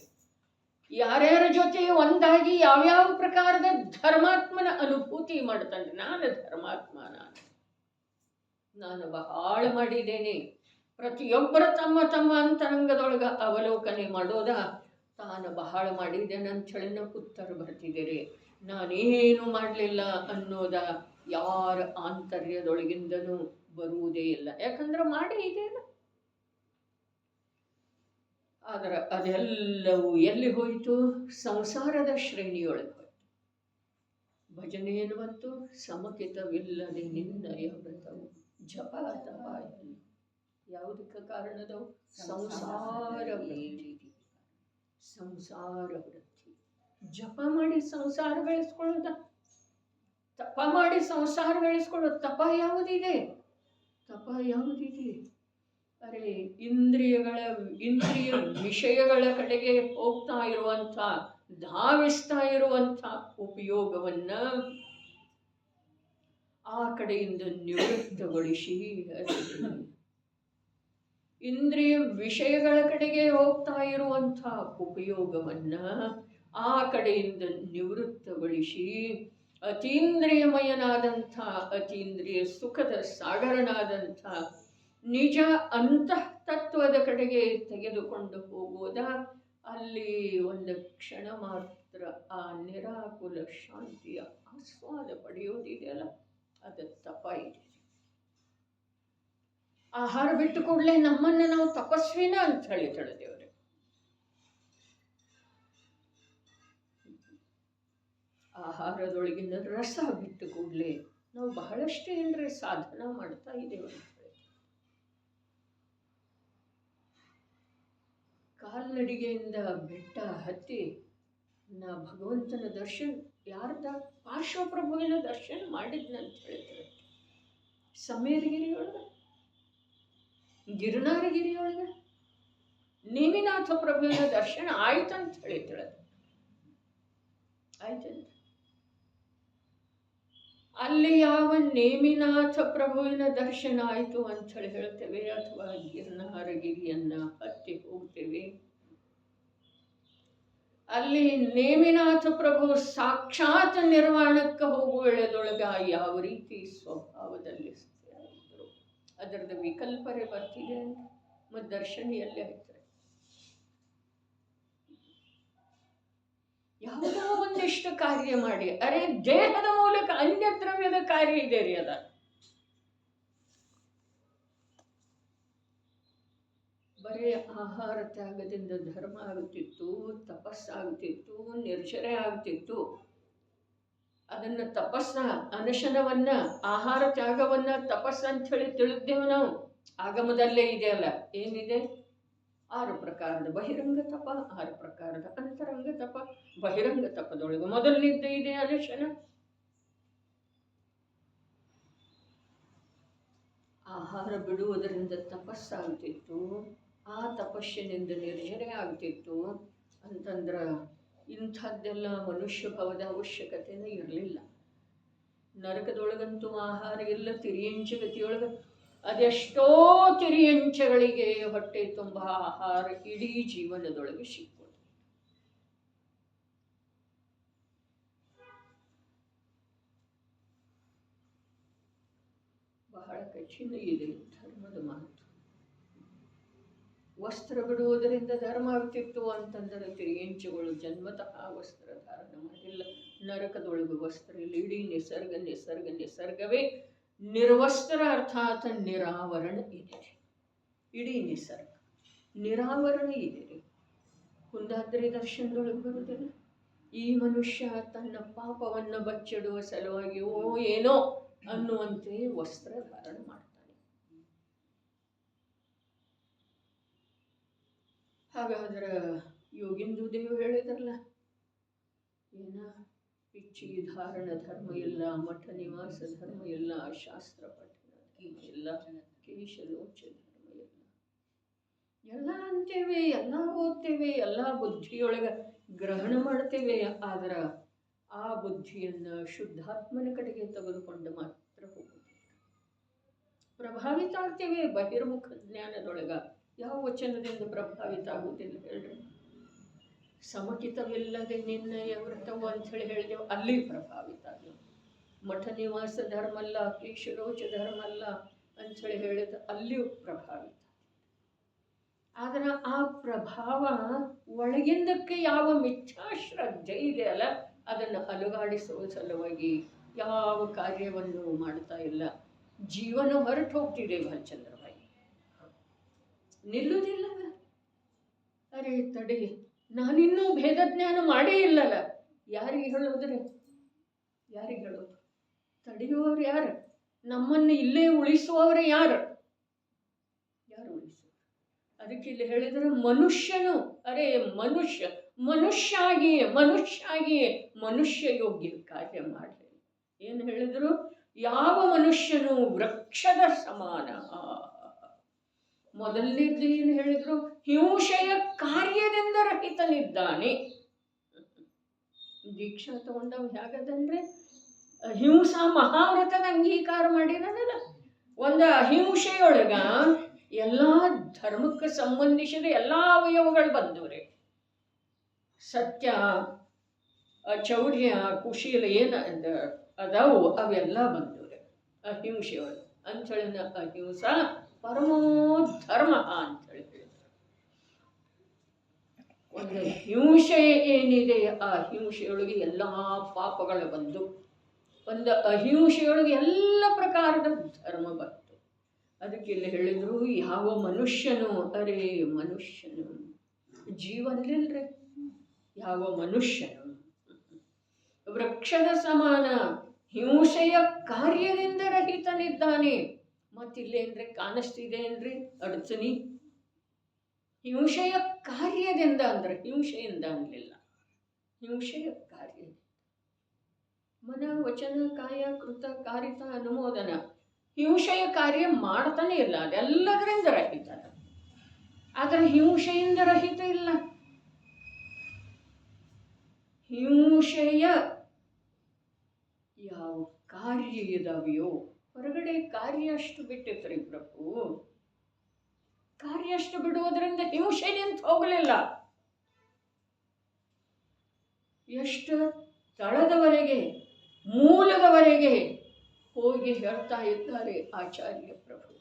ಯಾರ್ಯಾರ ಜೊತೆ ಒಂದಾಗಿ ಯಾವ್ಯಾವ ಪ್ರಕಾರದ ಧರ್ಮಾತ್ಮನ ಅನುಭೂತಿ ಮಾಡ್ತಾನ್ರಿ. ನಾನು ಧರ್ಮಾತ್ಮ, ನಾನು ಬಹಳ ಮಾಡಿದ್ದೇನೆ. ಪ್ರತಿಯೊಬ್ಬರ ತಮ್ಮ ತಮ್ಮ ಅಂತರಂಗದೊಳಗ ಅವಲೋಕನೆ ಮಾಡೋದ, ತಾನು ಬಹಳ ಮಾಡಿದ್ದೇನೆ ಅಂತ ಹೇಳಿ ಉತ್ತರ ಬರ್ತಿದ್ದೀರಿ. ನಾನೇನು ಮಾಡಲಿಲ್ಲ ಅನ್ನೋದ ಯಾರ ಆಂತರ್ಯದೊಳಗಿಂದನೂ ಬರುವುದೇ ಇಲ್ಲ. ಯಾಕಂದ್ರೆ ಮಾಡಿ ಇದೆಯಲ್ಲ. ಆದರೆ ಅದೆಲ್ಲವೂ ಎಲ್ಲಿ ಹೋಯಿತು? ಸಂಸಾರದ ಶ್ರೇಣಿಯೊಳಗೆ ಹೋಯಿತು. ಭಜನೆ ಎನ್ನುವಂತೂ ಸಮಕಿತವಿಲ್ಲದೆ ನಿನ್ನಯ ವ್ರತವು ಜಪ ತಪ ಎಲ್ಲ ಯಾವುದಕ್ಕೆ ಕಾರಣದವು? ಸಂಸಾರ ವೃತ್ತಿ. ಜಪ ಮಾಡಿ ಸಂಸಾರ ಬೆಳೆಸ್ಕೊಳ್ಳೋದ, ತಪ ಮಾಡಿ ಸಂಸಾರ ಬೆಳೆಸ್ಕೊಳ್ಳೋದು. ತಪ ಯಾವುದಿದೆ? ಅರೆ ಇಂದ್ರಿಯ ವಿಷಯಗಳ ಕಡೆಗೆ ಹೋಗ್ತಾ ಇರುವಂಥ, ಧಾವಿಸ್ತಾ ಇರುವಂಥ ಉಪಯೋಗವನ್ನ ಆ ಕಡೆಯಿಂದ ನಿವೃತ್ತಗೊಳಿಸಿ, ಇಂದ್ರಿಯ ವಿಷಯಗಳ ಕಡೆಗೆ ಹೋಗ್ತಾ ಇರುವಂಥ ಉಪಯೋಗವನ್ನ ಆ ಕಡೆಯಿಂದ ನಿವೃತ್ತಗೊಳಿಸಿ, ಅತೀಂದ್ರಿಯಮಯನಾದಂಥ, ಅತೀಂದ್ರಿಯ ಸುಖದ ಸಾಗರನಾದಂಥ ನಿಜ ಅಂತಃ ತತ್ವದ ಕಡೆಗೆ ತೆಗೆದುಕೊಂಡು ಹೋಗುವುದ. ಅಲ್ಲಿ ಒಂದು ಕ್ಷಣ ಮಾತ್ರ ಆ ನಿರಾಕುಲ ಶಾಂತಿಯ ಆಸ್ವಾದ ಪಡೆಯೋದಿದೆಯಲ್ಲ, ಅದು ತಪ ಇದೆ. ಆಹಾರ ಬಿಟ್ಟು ಕೂಡಲೇ ನಮ್ಮನ್ನು ನಾವು ತಪಸ್ವಿನ ಅಂತ ಹೇಳಿ ತಿಳಿದೇವ್ರೆ. ಆಹಾರದೊಳಗಿನ ರಸ ಬಿಟ್ಟು ಕೂಡಲೇ ನಾವು ಬಹಳಷ್ಟು ಏನ್ರೆ ಸಾಧನ ಮಾಡ್ತಾ ಇದ್ದೇವೆ ಅಂತ ಹೇಳಿ. ಕಾಲ್ನಡಿಗೆಯಿಂದ ಬೆಟ್ಟ ಹತ್ತಿ ನಾ ಭಗವಂತನ ದರ್ಶನ, ಯಾರ್ದ ಪಾರ್ಶ್ವಪ್ರಭುವಿನ ದರ್ಶನ ಮಾಡಿದ್ನಂತ ಹೇಳ್ತಾರೆ. ಸಮೇರಗಿರಿಯೊಳಗ, ಗಿರಿನಾರಗಿರಿಯೊಳಗ ನೇಮಿನಾಥ ಪ್ರಭುವಿನ ದರ್ಶನ ಆಯ್ತಂತ ಹೇಳ್ತಾರೆ. ಆಯ್ತಂತ ಅಲ್ಲಿ ಯಾವ ನೇಮಿನಾಥ ಪ್ರಭುವಿನ ದರ್ಶನ ಆಯಿತು ಅಂತ ಹೇಳಿ ಹೇಳ್ತೇವೆ, ಅಥವಾ ಗಿರಿನಾರಗಿರಿಯನ್ನ ಹತ್ತಿ ಹೋಗ್ತೇವೆ. ಅಲ್ಲಿ ನೇಮಿನಾಥ ಪ್ರಭು ಸಾಕ್ಷಾತ್ ನಿರ್ವಾಣಕ್ಕೆ ಹೋಗುವ ವೇಳೆದೊಳಗ ಯಾವ ರೀತಿ ಸ್ವಭಾವದಲ್ಲಿ ಸ್ಥಿತರಾಗಿದ್ದರು, ಅದರದ ವಿಕಲ್ಪನೆ ಬರ್ತಿದೆ ಅಂತ ಮತ್ತು ದರ್ಶನ ಎಲ್ಲಿ ಆಯ್ತಾರೆ. ಯಾವುದೋ ಒಂದಿಷ್ಟು ಕಾರ್ಯ ಮಾಡಿ, ಅರೆ ದೇಹದ ಮೂಲಕ ಅನ್ಯ ದ್ರವ್ಯದ ಕಾರ್ಯ ಇದೆ ರೀ. ಅದ ಬರೀ ಆಹಾರ ತ್ಯಾಗದಿಂದ ಧರ್ಮ ಆಗುತ್ತಿತ್ತು, ತಪಸ್ಸಾಗುತ್ತಿತ್ತು, ನಿರ್ಜರೆ ಆಗ್ತಿತ್ತು. ಅದನ್ನ ತಪಸ್ಸ, ಅನಶನವನ್ನ, ಆಹಾರ ತ್ಯಾಗವನ್ನ ತಪಸ್ಸ ಅಂತ ಹೇಳಿ ತಿಳಿದ್ದೇವೆ ನಾವು. ಆಗಮದಲ್ಲೇ ಇದೆಯಲ್ಲ, ಏನಿದೆ? 6 ಪ್ರಕಾರದ ಬಹಿರಂಗ ತಪ, 6 ಪ್ರಕಾರದ ಅಂತರಂಗ ತಪ. ಬಹಿರಂಗ ತಪದೊಳಗೆ ಮೊದಲನಿದ್ದ ಇದೆ ಅನಶನ. ಆಹಾರ ಬಿಡುವುದರಿಂದ ತಪಸ್ಸಾಗ್ತಿತ್ತು, ಆ ತಪಸ್ಸಿನಿಂದ ನಿರ್ಜರೆ ಆಗ್ತಿತ್ತು. ಅಂತಂದ್ರ ಇಂಥದ್ದೆಲ್ಲ ಮನುಷ್ಯ ಭವದ ಅವಶ್ಯಕತೆನೇ ಇರಲಿಲ್ಲ. ನರಕದೊಳಗಂತೂ ಆಹಾರ ಎಲ್ಲ, ತಿರಿಯಂಚ ಗತಿಯೊಳಗೆ ಅದೆಷ್ಟೋ ತಿರಿಯಂಚಗಳಿಗೆ ಹೊಟ್ಟೆ ತುಂಬ ಆಹಾರ ಇಡೀ ಜೀವನದೊಳಗೆ ಸಿಕ್ಕೋದು. ಬಹಳ ಕಠಿಣ ಇದೆ ಧರ್ಮದ ಮಾತು. ವಸ್ತ್ರ ಬಿಡುವುದರಿಂದ ಧರ್ಮ ಆಗ್ತಿತ್ತು ಅಂತಂದರೆ ತಿರಿಯಂಚುಗಳು ಜನ್ಮತಃ ವಸ್ತ್ರ ಧಾರಣ ಮಾಡಿಲ್ಲ. ನರಕದೊಳಗೆ ವಸ್ತ್ರ ಇಲ್ಲ. ಇಡೀ ನಿಸರ್ಗವೇ ನಿರ್ವಸ್ತ್ರ ಅರ್ಥಾತ್ ನಿರಾವರಣ ಇದೆ. ಇಡೀ ನಿಸರ್ಗ ನಿರಾವರಣ ಇದೆ. ಕುಂದಾದ್ರಿ ದರ್ಶನದೊಳಗೆ ಬರುವುದಿಲ್ಲ, ಈ ಮನುಷ್ಯ ತನ್ನ ಪಾಪವನ್ನು ಬಚ್ಚಿಡುವ ಸಲುವಾಗಿ ಏನೋ ಅನ್ನುವಂತೆ ವಸ್ತ್ರ ಧಾರಣ ಮಾಡ್ತಾನೆ. ಹಾಗಾದ್ರೆ ಯೋಗಿಂದು ದೇವರು ಹೇಳಿದ್ರಲ್ಲ, ಏನ ಪಿಚ್ಚಿ ಧಾರಣ ಧರ್ಮ ಇಲ್ಲ, ಮಠ ನಿವಾಸ ಧರ್ಮ ಇಲ್ಲ, ಶಾಸ್ತ್ರ ಪಠಣ ಧರ್ಮ ಇಲ್ಲ, ಕೇಶಲೋಚ ಧರ್ಮ ಇಲ್ಲ. ಎಲ್ಲ ಅಂತೇವೆ, ಎಲ್ಲ ಓದ್ತೇವೆ, ಎಲ್ಲ ಬುದ್ಧಿಯೊಳಗೆ ಗ್ರಹಣ ಮಾಡ್ತೇವೆ. ಆದ್ರೆ ಆ ಬುದ್ಧಿಯನ್ನು ಶುದ್ಧಾತ್ಮನ ಕಡೆಗೆ ತೆಗೆದುಕೊಂಡು ಮಾತ್ರ ಹೋಗುತ್ತೇವೆ. ಪ್ರಭಾವಿತ ಆಗ್ತೇವೆ ಬಹಿರ್ಮುಖ ಜ್ಞಾನದೊಳಗ. ಯಾವ ವಚನದಿಂದ ಪ್ರಭಾವಿತ ಆಗುವುದಿಲ್ಲ ಹೇಳ್ರಿ? ಸಮಕಿತವಿಲ್ಲದೆ ನಿನ್ನಯ ವ್ರತವು ಅಂಥೇಳಿ ಹೇಳಿದೆವು, ಅಲ್ಲಿ ಪ್ರಭಾವಿತ ಆದವು. ಮಠ ನಿವಾಸ ಧರ್ಮ ಅಲ್ಲ, ಕೇಶರೋಚ ಧರ್ಮ ಅಲ್ಲ ಅಂಥೇಳಿ ಹೇಳಿದ ಅಲ್ಲಿಯೂ ಪ್ರಭಾವಿತ. ಆದರೆ ಆ ಪ್ರಭಾವ ಒಳಗಿಂದಕ್ಕೆ ಯಾವ ಮಿಥ್ಯಾಶ್ರದ್ಧೆ ಇದೆಯಲ್ಲ, ಅದನ್ನು ಅಲುಗಾಡಿಸುವ ಸಲುವಾಗಿ ಯಾವ ಕಾರ್ಯವನ್ನು ಮಾಡ್ತಾ ಇಲ್ಲ. ಜೀವನ ಹೊರಟು ಹೋಗ್ತಿದೆ ಭಾಲಚಂದ್ರಬಾಯಿ, ನಿಲ್ಲುವುದಿಲ್ಲ. ಅರೆ ತಡಿ, ನಾನಿನ್ನೂ ಭೇದ ಜ್ಞಾನ ಮಾಡೇ ಇಲ್ಲಲ್ಲ. ಯಾರಿಗೆ ಹೇಳೋದ್ರಿ? ಯಾರಿಗೆ ಹೇಳೋದು? ತಡೆಯುವವರು ಯಾರು? ನಮ್ಮನ್ನು ಇಲ್ಲೇ ಉಳಿಸುವವರು ಯಾರು? ಯಾರು ಉಳಿಸುವರು? ಅದಕ್ಕೆ ಇಲ್ಲಿ ಹೇಳಿದ್ರೆ ಮನುಷ್ಯನು, ಅರೆ ಮನುಷ್ಯಾಗಿಯೇ ಮನುಷ್ಯ ಯೋಗ್ಯ ಕಾರ್ಯ ಮಾಡಲಿ. ಏನು ಹೇಳಿದ್ರು? ಯಾವ ಮನುಷ್ಯನು ವೃಕ್ಷದ ಸಮಾನ. ಮೊದಲನೇದ್ದು ಏನು ಹೇಳಿದ್ರು? ಹಿಂಸೆಯ ಕಾರ್ಯದಿಂದ ರಹಿತನಿದ್ದಾನೆ. ದೀಕ್ಷಾ ತಗೊಂಡವ್ ಹೇಗದಂದ್ರೆ, ಅಹಿಂಸಾ ಮಹಾವ್ರತದ ಅಂಗೀಕಾರ ಮಾಡಿದಾನಲ್ಲ. ಒಂದು ಅಹಿಂಸೆಯೊಳಗ ಎಲ್ಲ ಧರ್ಮಕ್ಕೆ ಸಂಬಂಧಿಸಿದ ಎಲ್ಲ ಅವಯವಗಳು ಬಂದವ್ರೆ. ಸತ್ಯ, ಚೌರ್ಯ, ಕುಶೀಲ ಏನು ಅದಾವು ಅವೆಲ್ಲ ಬಂದವ್ರೆ ಅಹಿಂಸೆಯೊಳಗೆ. ಅಂಥೇಳಿ ಅಹಿಂಸಾ ಪರಮೋ ಧರ್ಮ ಅಂಥೇಳಿ ಹೇಳಿದ್ರು. ಒಂದು ಹಿಂಸೆ ಏನಿದೆ, ಆ ಹಿಂಸೆಯೊಳಗೆ ಎಲ್ಲ ಪಾಪಗಳು ಬಂದು, ಒಂದು ಅಹಿಂಸೆಯೊಳಗೆ ಎಲ್ಲ ಪ್ರಕಾರದ ಧರ್ಮ ಬಂತು. ಅದಕ್ಕೆ ಇಲ್ಲಿ ಹೇಳಿದ್ರು, ಯಾವ ಮನುಷ್ಯನು, ಅರೆ ಮನುಷ್ಯನು ಜೀವನಲಿಲ್ರಿ, ಯಾವ ಮನುಷ್ಯನು ವೃಕ್ಷದ ಸಮಾನ ಹಿಂಸೆಯ ಕಾರ್ಯದಿಂದ ರಹಿತನಿದ್ದಾನೆ. ಮತ್ತಿಲ್ಲೇನ್ರಿ ಕಾಣಿಸ್ತಿದೆ ಏನ್ರಿ ಅಡಚಣಿ? ಹಿಂಸೆಯ ಕಾರ್ಯದಿಂದ ಅಂದ್ರೆ ಹಿಂಸೆಯಿಂದ ಅನ್ನಲಿಲ್ಲ, ಹಿಂಸೆಯ ಕಾರ್ಯ. ಮನ ವಚನ ಕಾಯ ಕೃತ ಕಾರಿತ ಅನುಮೋದನ, ಹಿಂಸೆಯ ಕಾರ್ಯ ಮಾಡ್ತಾನೆ ಇಲ್ಲ, ಅದೆಲ್ಲದರಿಂದ ರಹಿತ. ಆದರೆ ಹಿಂಸೆಯಿಂದ ರಹಿತ ಇಲ್ಲ. ಹಿಂಸೆಯ ಯಾವ ಕಾರ್ಯ ಇದಾವೆಯೋ, ಹೊರಗಡೆ ಕಾರ್ಯ ಅಷ್ಟು ಬಿಟ್ಟಿತ್ರಿ ಪ್ರಭು. ಕಾರ್ಯ ಅಷ್ಟು ಬಿಡುವುದರಿಂದ ಹಿಂಸೆ ನಿಂತು ಹೋಗಲಿಲ್ಲ. ಎಷ್ಟು ತಳದವರೆಗೆ, ಮೂಲದವರೆಗೆ ಹೋಗಿ ಹೇಳ್ತಾ ಇದ್ದಾರೆ ಆಚಾರ್ಯ ಪ್ರಭು.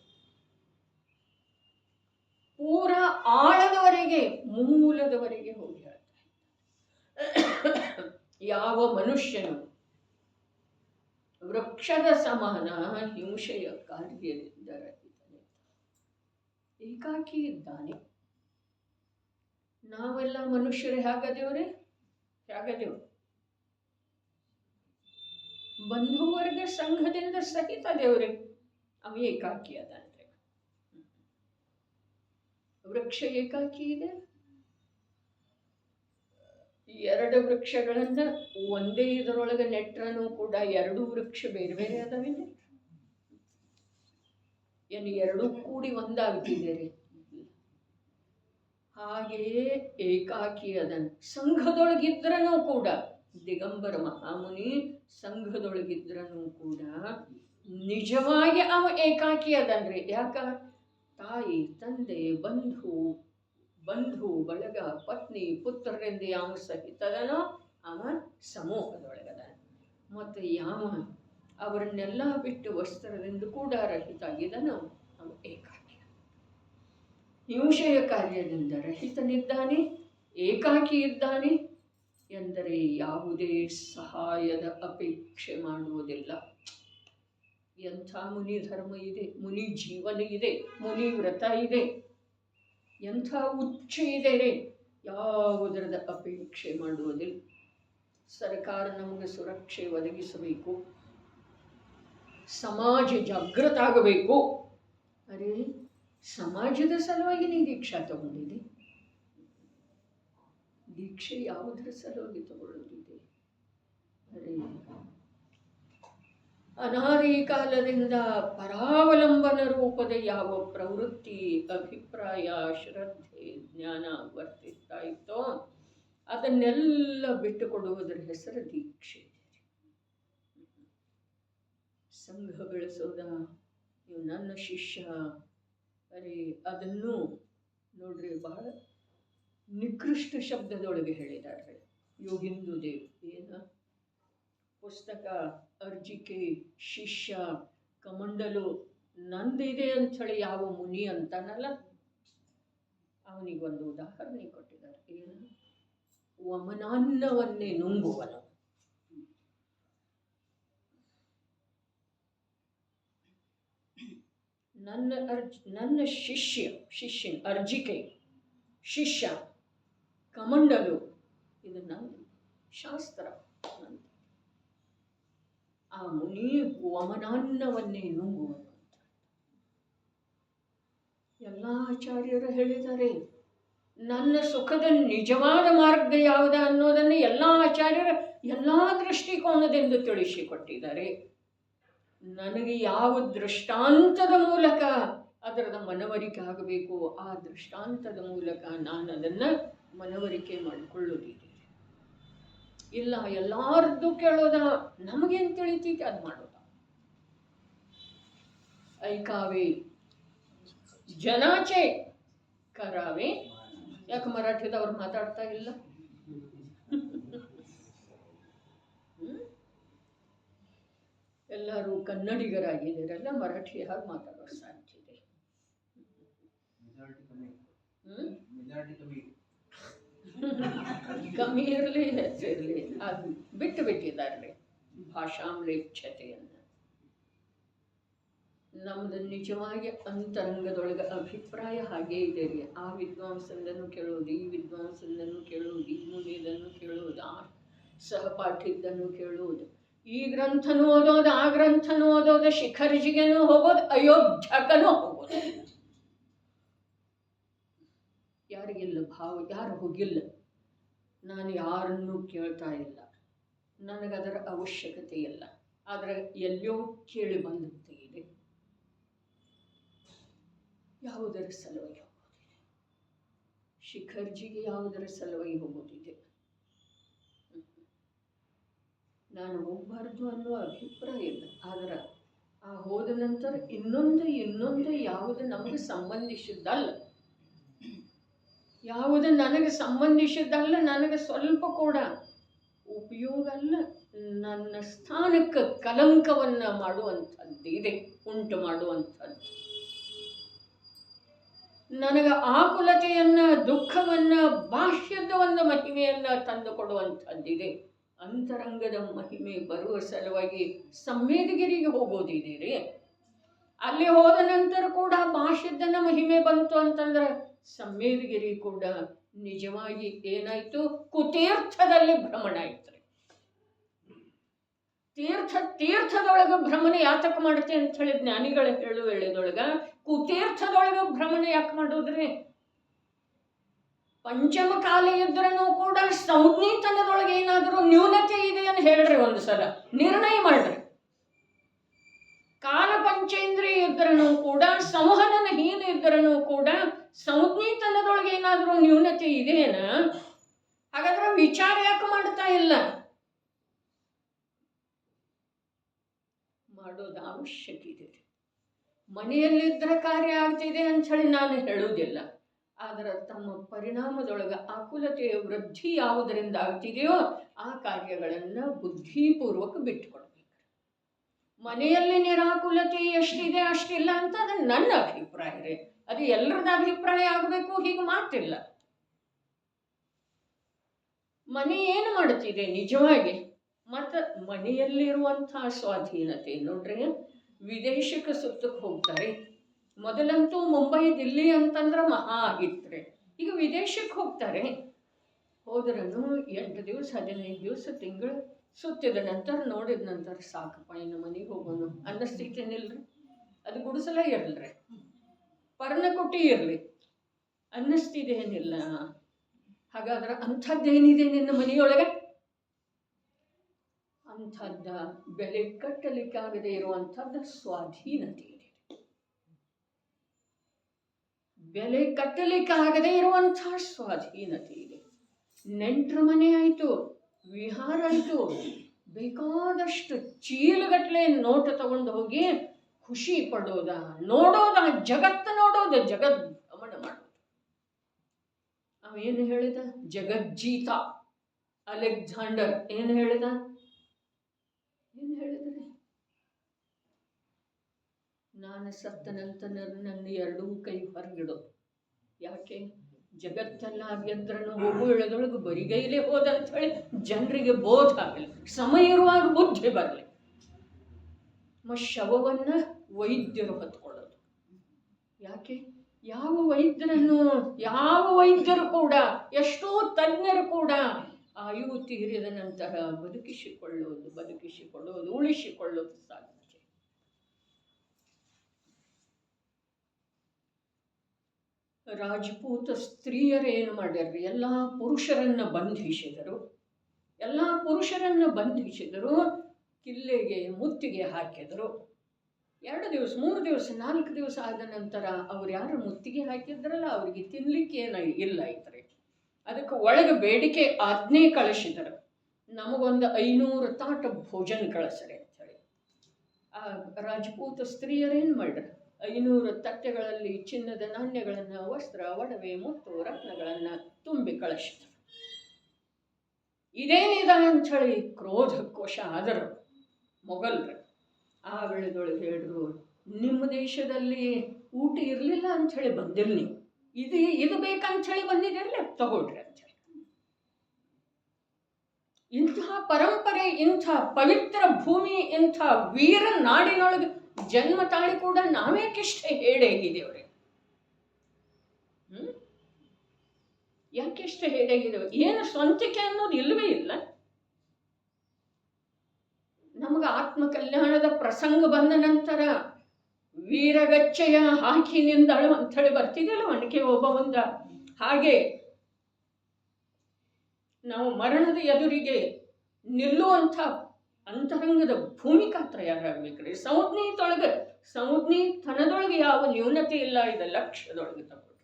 ಪೂರ ಆಳದವರೆಗೆ, ಮೂಲದವರೆಗೆ ಹೋಗಿ ಹೇಳ್ತಾ ಇದ್ದಾರೆ. ಯಾವ ಮನುಷ್ಯನು ವೃಕ್ಷದ ಸಮಾನ ಹಿಂಸೆಯ ಕಾರ್ಯದಿಂದ ರಹಿತನೇ, ಏಕಾಕಿ ಇದ್ದಾನೆ. ನಾವೆಲ್ಲ ಮನುಷ್ಯರು ಹೇಗದೇವ್ರಿ? ಹೇಗದೇವು? ಬಂಧುವರ್ಗ ಸಂಘದಿಂದ ಸಹಿತ ದೇವ್ರಿ, ಅವ ಏಕಾಕಿ ಅದಂತೆ. ವೃಕ್ಷ ಏಕಾಕಿ ಇದೆ. ಎರಡು ವೃಕ್ಷಗಳನ್ನ ಒಂದೇ ಇದರೊಳಗೆ ನೆಟ್ರನು ಕೂಡ ಎರಡು ವೃಕ್ಷ ಬೇರೆ ಬೇರೆ ಅದಾವೇನೆ? ಏನು ಎರಡೂ ಕೂಡಿ ಒಂದಾಗ್ತಿದೆ ರೀ? ಹಾಗೆಯೇ ಏಕಾಕಿ ಅದನ್ನು ಸಂಘದೊಳಗಿದ್ರನೂ ಕೂಡ ದಿಗಂಬರ ಮಹಾಮುನಿ ಸಂಘದೊಳಗಿದ್ರನೂ ಕೂಡ ನಿಜವಾಗಿ ಅವ ಏಕಾಕಿ ಅದನ್ರಿ. ಯಾಕ? ತಾಯಿ ತಂದೆ ಬಂಧು ಬಳಗ ಪತ್ನಿ ಪುತ್ರರಿಂದ ಯಾವ ಸಹಿತದನೋ ಅವ ಸಮೂಹದೊಳಗದ. ಮತ್ತು ಯಾವ ಅವರನ್ನೆಲ್ಲ ಬಿಟ್ಟು ವಸ್ತ್ರದಿಂದ ಕೂಡ ರಹಿತಾಗಿದನೋ ಅವ ಏಕಾಕಿ. ಹಿಂಸೆಯ ಕಾರ್ಯದಿಂದ ರಹಿತನಿದ್ದಾನೆ, ಏಕಾಕಿ ಇದ್ದಾನೆ ಎಂದರೆ ಯಾವುದೇ ಸಹಾಯದ ಅಪೇಕ್ಷೆ ಮಾಡುವುದಿಲ್ಲ. ಎಂಥ ಮುನಿ ಧರ್ಮ ಇದೆ, ಮುನಿ ಜೀವನ ಇದೆ, ಮುನಿ ವ್ರತ ಇದೆ, ಎಂಥ ಉಚ್ಚ ಇದೆ ರೀ. ಯಾವುದರದ ಅಪೇಕ್ಷೆ ಮಾಡುವುದಿಲ್ಲ. ಸರ್ಕಾರ ನಮಗೆ ಸುರಕ್ಷೆ ಒದಗಿಸಬೇಕು, ಸಮಾಜ ಜಾಗೃತ ಆಗಬೇಕು. ಅರೆ, ಸಮಾಜದ ಸಲುವಾಗಿ ನೀ ದೀಕ್ಷಾ ತಗೊಂಡಿದೆ. ದೀಕ್ಷೆ ಯಾವುದರ ಸಲುವಾಗಿ ತಗೊಳ್ಳೋದಿದೆ? ಅರೆ, ಅನಾದಿ ಕಾಲದಿಂದ ಪರಾವಲಂಬನ ರೂಪದ ಯಾವ ಪ್ರವೃತ್ತಿ, ಅಭಿಪ್ರಾಯ, ಶ್ರದ್ಧೆ, ಜ್ಞಾನ ವರ್ತಿಸ್ತಾ ಇತ್ತೋ ಅದನ್ನೆಲ್ಲ ಬಿಟ್ಟುಕೊಡುವುದರ ಹೆಸರು ದೀಕ್ಷೆ. ಸಂಘ ಬೆಳೆಸೋದ, ನೀವು ನನ್ನ ಶಿಷ್ಯ, ಅರೆ ಅದನ್ನು ನೋಡ್ರಿ ಬಹಳ ನಿಕೃಷ್ಟ ಶಬ್ದದೊಳಗೆ ಹೇಳಿದ್ದಾರೆ ಯೋಗಿಂದು ದೇವ್. ಏನ ಪುಸ್ತಕ, ಅರ್ಜಿಕೆ, ಶಿಷ್ಯ, ಕಮಂಡಲು ನಂದಿದೆ ಅಂಥೇಳಿ ಯಾವ ಮುನಿ ಅಂತಾನಲ್ಲ, ಅವನಿಗೊಂದು ಉದಾಹರಣೆ ಕೊಟ್ಟಿದ್ದಾರೆ. ಏನು? ವಮನಾನ್ನವನ್ನೇ ನುಂಗುವನು. ನನ್ನ ಶಿಷ್ಯನ ಅರ್ಜಿಕೆ, ಶಿಷ್ಯ, ಕಮಂಡಲು, ಇದು ನನ್ನ ಶಾಸ್ತ್ರ. ಆ ಮುನಿ ವಮನಾನ್ನವನ್ನೇ ನುಂಗುವನು. ಎಲ್ಲ ಆಚಾರ್ಯರು ಹೇಳಿದ್ದಾರೆ. ನನ್ನ ಸುಖದ ನಿಜವಾದ ಮಾರ್ಗ ಯಾವುದು ಅನ್ನೋದನ್ನು ಎಲ್ಲ ಆಚಾರ್ಯರು ಎಲ್ಲ ದೃಷ್ಟಿಕೋನದಿಂದ ತಿಳಿಸಿಕೊಟ್ಟಿದ್ದಾರೆ. ನನಗೆ ಯಾವ ದೃಷ್ಟಾಂತದ ಮೂಲಕ ಅದರದ ಮನವರಿಕೆ ಆಗಬೇಕು, ಆ ದೃಷ್ಟಾಂತದ ಮೂಲಕ ನಾನು ಅದನ್ನು ಮನವರಿಕೆ ಮಾಡಿಕೊಳ್ಳುತ್ತಿದ್ದೆ. ಇಲ್ಲ ಎಲ್ಲಾರ್ದು ಕೇಳೋದ, ನಮಗೇನು ತಿಳಿತೈತಿ ಅದು ಮಾಡೋದ. ಐಕಾವೆ ಜನಾಚೆ ಕರಾವೆ. ಯಾಕೆ ಮರಾಠಿದವ್ರು ಮಾತಾಡ್ತಾ ಇಲ್ಲ? ಎಲ್ಲರೂ ಕನ್ನಡಿಗರಾಗಿದ್ದೀರಲ್ಲ, ಮರಾಠಿ ಹಾಗೆ ಮಾತಾಡೋರು ಸಾಧ್ಯ ಇದೆ. ಕಮ್ಮಿ ಇರಲಿ ಹೆಚ್ಚಿರಲಿ, ಅದು ಬಿಟ್ಟಿದ್ದಾರೆ ಭಾಷಾಮ್ಲೇಚ್ಛತೆಯನ್ನು. ನಮ್ದು ನಿಜವಾಗಿ ಅಂತರಂಗದೊಳಗೆ ಅಭಿಪ್ರಾಯ ಹಾಗೇ ಇದೆ ರೀ. ಆ ವಿದ್ವಾಂಸನನ್ನು ಕೇಳೋದು, ಈ ವಿದ್ವಾಂಸನನ್ನು ಕೇಳೋದು, ಈ ಮುನಿದನ್ನು ಕೇಳೋದು, ಆ ಸಹಪಾಠಿದ್ದನ್ನು ಕೇಳೋದು, ಈ ಗ್ರಂಥನೂ ಓದೋದು, ಆ ಗ್ರಂಥನೂ ಓದೋದು, ಶಿಖರ್ಜಿಗೆನೂ ಹೋಗೋದು, ಅಯೋಧ್ಯಕನೂ ಹೋಗೋದು. ಯಾರಿಗಿಲ್ಲ ಭಾವ, ಯಾರು ಹೋಗಿಲ್ಲ. ನಾನು ಯಾರನ್ನೂ ಕೇಳ್ತಾ ಇಲ್ಲ, ನನಗದರ ಅವಶ್ಯಕತೆ ಇಲ್ಲ. ಆದರೆ ಎಲ್ಲಿಯೋ ಕೇಳಿ ಬಂದಂತೆ ಇದೆ. ಯಾವುದರ ಸಲುವಾಗಿ ಹೋಗೋದಿದೆ? ಶಿಖರ್ಜಿಗೆ ಯಾವುದರ ಸಲುವಾಗಿ ಹೋಗೋದಿದೆ? ನಾನು ಹೋಗಬಾರ್ದು ಅನ್ನೋ ಅಭಿಪ್ರಾಯ ಇಲ್ಲ. ಆದರೆ ಆ ಹೋದ ನಂತರ ಇನ್ನೊಂದು ಯಾವುದು ನಮಗೆ ಸಂಬಂಧಿಸಿದ್ದಲ್ಲ, ಯಾವುದು ನನಗೆ ಸಂಬಂಧಿಸಿದ್ದಲ್ಲ, ನನಗೆ ಸ್ವಲ್ಪ ಕೂಡ ಉಪಯೋಗ ಅಲ್ಲ, ನನ್ನ ಸ್ಥಾನಕ್ಕೆ ಕಲಂಕವನ್ನು ಮಾಡುವಂಥದ್ದು ಇದೆ, ಉಂಟು ಮಾಡುವಂಥದ್ದು. ನನಗೆ ಆಕುಲತೆಯನ್ನು, ದುಃಖವನ್ನು, ಬಾಹ್ಯದ ಒಂದು ಮಹಿಮೆಯನ್ನು ತಂದು ಕೊಡುವಂಥದ್ದಿದೆ. ಅಂತರಂಗದ ಮಹಿಮೆ ಬರುವ ಸಲುವಾಗಿ ಸಂವೇದಗಿರಿಗೆ ಹೋಗೋದಿದೆ ರೀ. ಅಲ್ಲಿ ಹೋದ ನಂತರ ಕೂಡ ಬಾಹ್ಯದನ್ನ ಮಹಿಮೆ ಬಂತು ಅಂತಂದ್ರೆ ಸಂವೇದಗಿರಿ ಕೂಡ ನಿಜವಾಗಿ ಏನಾಯ್ತು? ಕುತೀರ್ಥದಲ್ಲಿ ಭ್ರಮಣ ಆಯ್ತು ರೀ. ತೀರ್ಥದೊಳಗೆ ಭ್ರಮಣ ಯಾತಕ್ಕೆ ಮಾಡುತ್ತೆ ಅಂತ ಹೇಳಿ ಜ್ಞಾನಿಗಳ ಹೇಳು ವೇಳೆದೊಳಗ ಕುತೀರ್ಥದೊಳಗೆ ಭ್ರಮಣ ಯಾಕೆ ಮಾಡೋದ್ರಿ? ಪಂಚಮ ಕಾಲ ಇದ್ರೂ ಕೂಡ ಸಂಜ್ಞಿತನದೊಳಗೆ ಏನಾದರೂ ನ್ಯೂನತೆ ಇದೆ ಅಂತ ಹೇಳ್ರಿ, ಒಂದು ಸಲ ನಿರ್ಣಯ ಮಾಡ್ರಿ. ಕಾಲ ಪಂಚೇಂದ್ರಿಯ ಇದ್ರೂ ಕೂಡ, ಸಂವಹನ ಹೀನ ಇದ್ರೂ ಕೂಡ ಸಂಜ್ಞಿತನದೊಳಗೆ ಏನಾದರೂ ನ್ಯೂನತೆ ಇದೆಯೇನ? ಹಾಗಾದ್ರೆ ವಿಚಾರ ಯಾಕೆ ಮಾಡ್ತಾ ಇಲ್ಲ? ಮಾಡೋದು ಅವಶ್ಯಕ ಇದೆ. ಮನೆಯಲ್ಲಿದ್ದರೆ ಕಾರ್ಯ ಆಗ್ತಿದೆ ಅಂಥೇಳಿ ನಾನು ಹೇಳುವುದಿಲ್ಲ. ಆದರೆ ತಮ್ಮ ಪರಿಣಾಮದೊಳಗೆ ಆಕುಲತೆಯ ವೃದ್ಧಿ ಯಾವುದರಿಂದ ಆಗ್ತಿದೆಯೋ ಆ ಕಾರ್ಯಗಳನ್ನು ಬುದ್ಧಿಪೂರ್ವಕ ಬಿಟ್ಟುಕೊಡ್ಬೇಕು. ಮನೆಯಲ್ಲಿ ನಿರಾಕುಲತೆ ಎಷ್ಟಿದೆ ಅಷ್ಟಿಲ್ಲ ಅಂತ ಅದು ನನ್ನ ಅಭಿಪ್ರಾಯ ರೀ. ಅದು ಎಲ್ಲರದ ಅಭಿಪ್ರಾಯ ಆಗಬೇಕು ಹೀಗೆ ಮಾತಿಲ್ಲ. ಮನೆ ಏನು ಮಾಡುತ್ತಿದೆ ನಿಜವಾಗಿ? ಮತ್ತು ಮನೆಯಲ್ಲಿರುವಂತಹ ಸ್ವಾಧೀನತೆ ನೋಡ್ರಿ. ವಿದೇಶಕ್ಕೆ ಸುತ್ತಕ್ಕೆ ಹೋಗ್ತಾರೆ. ಮೊದಲಂತೂ ಮುಂಬೈ ದಿಲ್ಲಿ ಅಂತಂದ್ರೆ ಮಹಾ ಆಗಿತ್ತು. ಈಗ ವಿದೇಶಕ್ಕೆ ಹೋಗ್ತಾರೆ. ಹೋದ್ರೂ 8 ದಿವಸ 15 ದಿವಸ ತಿಂಗಳು ಸುತ್ತಿದ ನಂತರ ನೋಡಿದ ನಂತರ ಸಾಕಪ್ಪ ಇನ್ನು ಮನೆಗೆ ಹೋಗೋಣ ಅನ್ನಿಸ್ತೈತೇನಿಲ್ರಿ? ಅದು ಗುಡಿಸಲ ಇರಲ್ರಿ, ಪರ್ಣಕುಟಿ ಇರಲಿ, ಅನ್ನಿಸ್ತಿದೇನಿಲ್ಲ. ಹಾಗಾದ್ರೆ ಅಂಥದ್ದೇನಿದೆ ನಿನ್ನ ಮನೆಯೊಳಗೆ? ಅಂಥದ್ದ ಬೆಲೆ ಕಟ್ಟಲಿಕ್ಕಾಗದೇ ಇರುವಂಥದ್ದು ಸ್ವಾಧೀನತೆ ಇದೆ. ಬೆಲೆ ಕಟ್ಟಲಿಕ್ಕಾಗದೇ ಇರುವಂಥ ಸ್ವಾಧೀನತೆ ಇದೆ. ನೆಂಟರ ಮನೆ ಆಯಿತು, ವಿಹಾರ ಆಯಿತು, ಬೇಕಾದಷ್ಟು ಚೀಲಗಟ್ಟಲೆ ನೋಟ ತಗೊಂಡು ಹೋಗಿ ಖುಷಿ ಪಡೋದ, ನೋಡೋದ, ಜಗತ್ತು ನೋಡೋದು, ಜಗದ್ಗಮನ ಮಾಡೋದು. ಅವೇನು ಹೇಳಿದ? ಜಗಜ್ಜೀತ ಅಲೆಕ್ಸಾಂಡರ್ ಏನು ಹೇಳಿದ? ಏನು ಹೇಳಿದ್ರೆ? ನಾನು ಸತ್ತ ನಂತರ ನನ್ನ 2 ಕೈ ಹೊರಗಿಡು. ಯಾಕೆ? ಜಗತ್ತೆಲ್ಲ ಗೆದ್ರನು ಹೋಗು ಇಳದೊಳಗೆ ಬರಿಗೈಲೇ ಹೋದಂತ ಹೇಳಿ ಜನರಿಗೆ ಬೋಧ ಆಗಲಿ, ಸಮಯ ಇರುವಾಗ ಬುದ್ಧಿ ಬರಲಿ. ಶವವನ್ನು ವೈದ್ಯರು ಹೊತ್ಕೊಳ್ಳೋದು ಯಾಕೆ? ಯಾವ ವೈದ್ಯರು ಕೂಡ, ಎಷ್ಟೋ ತಜ್ಞರು ಕೂಡ ಆಯು ತೀರಿದ ನಂತರ ಬದುಕಿಸಿಕೊಳ್ಳೋದು ಉಳಿಸಿಕೊಳ್ಳೋದು ಸಾಧ್ಯ. ರಾಜಪೂತ ಸ್ತ್ರೀಯರೇನು ಮಾಡ್ಯಾರ್ರಿ? ಎಲ್ಲ ಪುರುಷರನ್ನು ಬಂಧಿಸಿದರು, ಕಿಲ್ಲೆಗೆ ಮುತ್ತಿಗೆ ಹಾಕಿದರು. 2 ದಿವಸ 3 ದಿವಸ 4 ದಿವಸ ಆದ ನಂತರ ಅವ್ರು ಯಾರು ಮುತ್ತಿಗೆ ಹಾಕಿದ್ರಲ್ಲ ಅವ್ರಿಗೆ ತಿನ್ಲಿಕ್ಕೆ ಇಲ್ಲ ಐತ್ರಿ. ಅದಕ್ಕೆ ಒಳಗೆ ಬೇಡಿಕೆ ಆಜ್ಞೆ ಕಳಿಸಿದರು, ನಮಗೊಂದು 500 ತಾಟ ಭೋಜನ ಕಳಿಸ್ರಿ ಅಂಥೇಳಿ. ಆ ರಾಜಪೂತ ಸ್ತ್ರೀಯರೇನು ಮಾಡ್ರಿ? 500 ತಟ್ಟೆಗಳಲ್ಲಿ ಚಿನ್ನದ ನಾಣ್ಯಗಳನ್ನು, ವಸ್ತ್ರ, ಒಡವೆ, ಮುತ್ತು, ರತ್ನಗಳನ್ನು ತುಂಬಿ ಕಳಿಸಿದರು. ಇದೇನಿದ ಅಂಥೇಳಿ ಕ್ರೋಧಕೋಶ ಆದರು ಮೊಘಲರು. ಆ ವೇಳೆದೊಳಗೆ ಹೇಳಿದ್ರು, ನಿಮ್ಮ ದೇಶದಲ್ಲಿ ಊಟ ಇರಲಿಲ್ಲ ಅಂಥೇಳಿ ಬಂದಿಲ್ಲ, ನೀವು ಇದು ಬೇಕಂಥೇಳಿ ಬಂದಿದ್ದೀರಲ್ಲ, ತಗೊಳ್ರಿ ಅಂಥೇಳಿ. ಇಂಥ ಪರಂಪರೆ, ಇಂಥ ಪವಿತ್ರ ಭೂಮಿ, ಇಂಥ ವೀರ ನಾಡಿನೊಳಗೆ ಜನ್ಮ ತಾಳಿ ಕೂಡ ನಾವೇಕಿಷ್ಟೇ ಹೇಡೇಗಿದ್ದೇವ್ರಿ? ಯಾಕೆಷ್ಟೇ ಹೇಡೇಗಿದ್ದೇವೆ? ಏನು ಸ್ವಂತಿಕೆ ಅನ್ನೋದು ಇಲ್ಲವೇ ಇಲ್ಲ. ನಮಗೆ ಆತ್ಮಕಲ್ಯಾಣದ ಪ್ರಸಂಗ ಬಂದ ನಂತರ ವೀರಗಚ್ಚೆಯ ಹಾಕಿನಿಂದಳು ಅಂಥೇಳಿ ಬರ್ತಿದೆಯಲ್ಲ ಒಣಕೆ ಒಬ್ಬ ಒಂದ. ಹಾಗೆ ನಾವು ಮರಣದ ಎದುರಿಗೆ ನಿಲ್ಲುವಂಥ ಅಂತರಂಗದ ಭೂಮಿಕಾ ತಯಾರಾಗಬೇಕ್ರಿ. ಸಂಜ್ಞಿತನದೊಳಗೆ ಯಾವ ನ್ಯೂನತೆ ಇಲ್ಲ. ಇದು ಲಕ್ಷ್ಯದೊಳಗೆ ತಗೊಳ್ರಿ.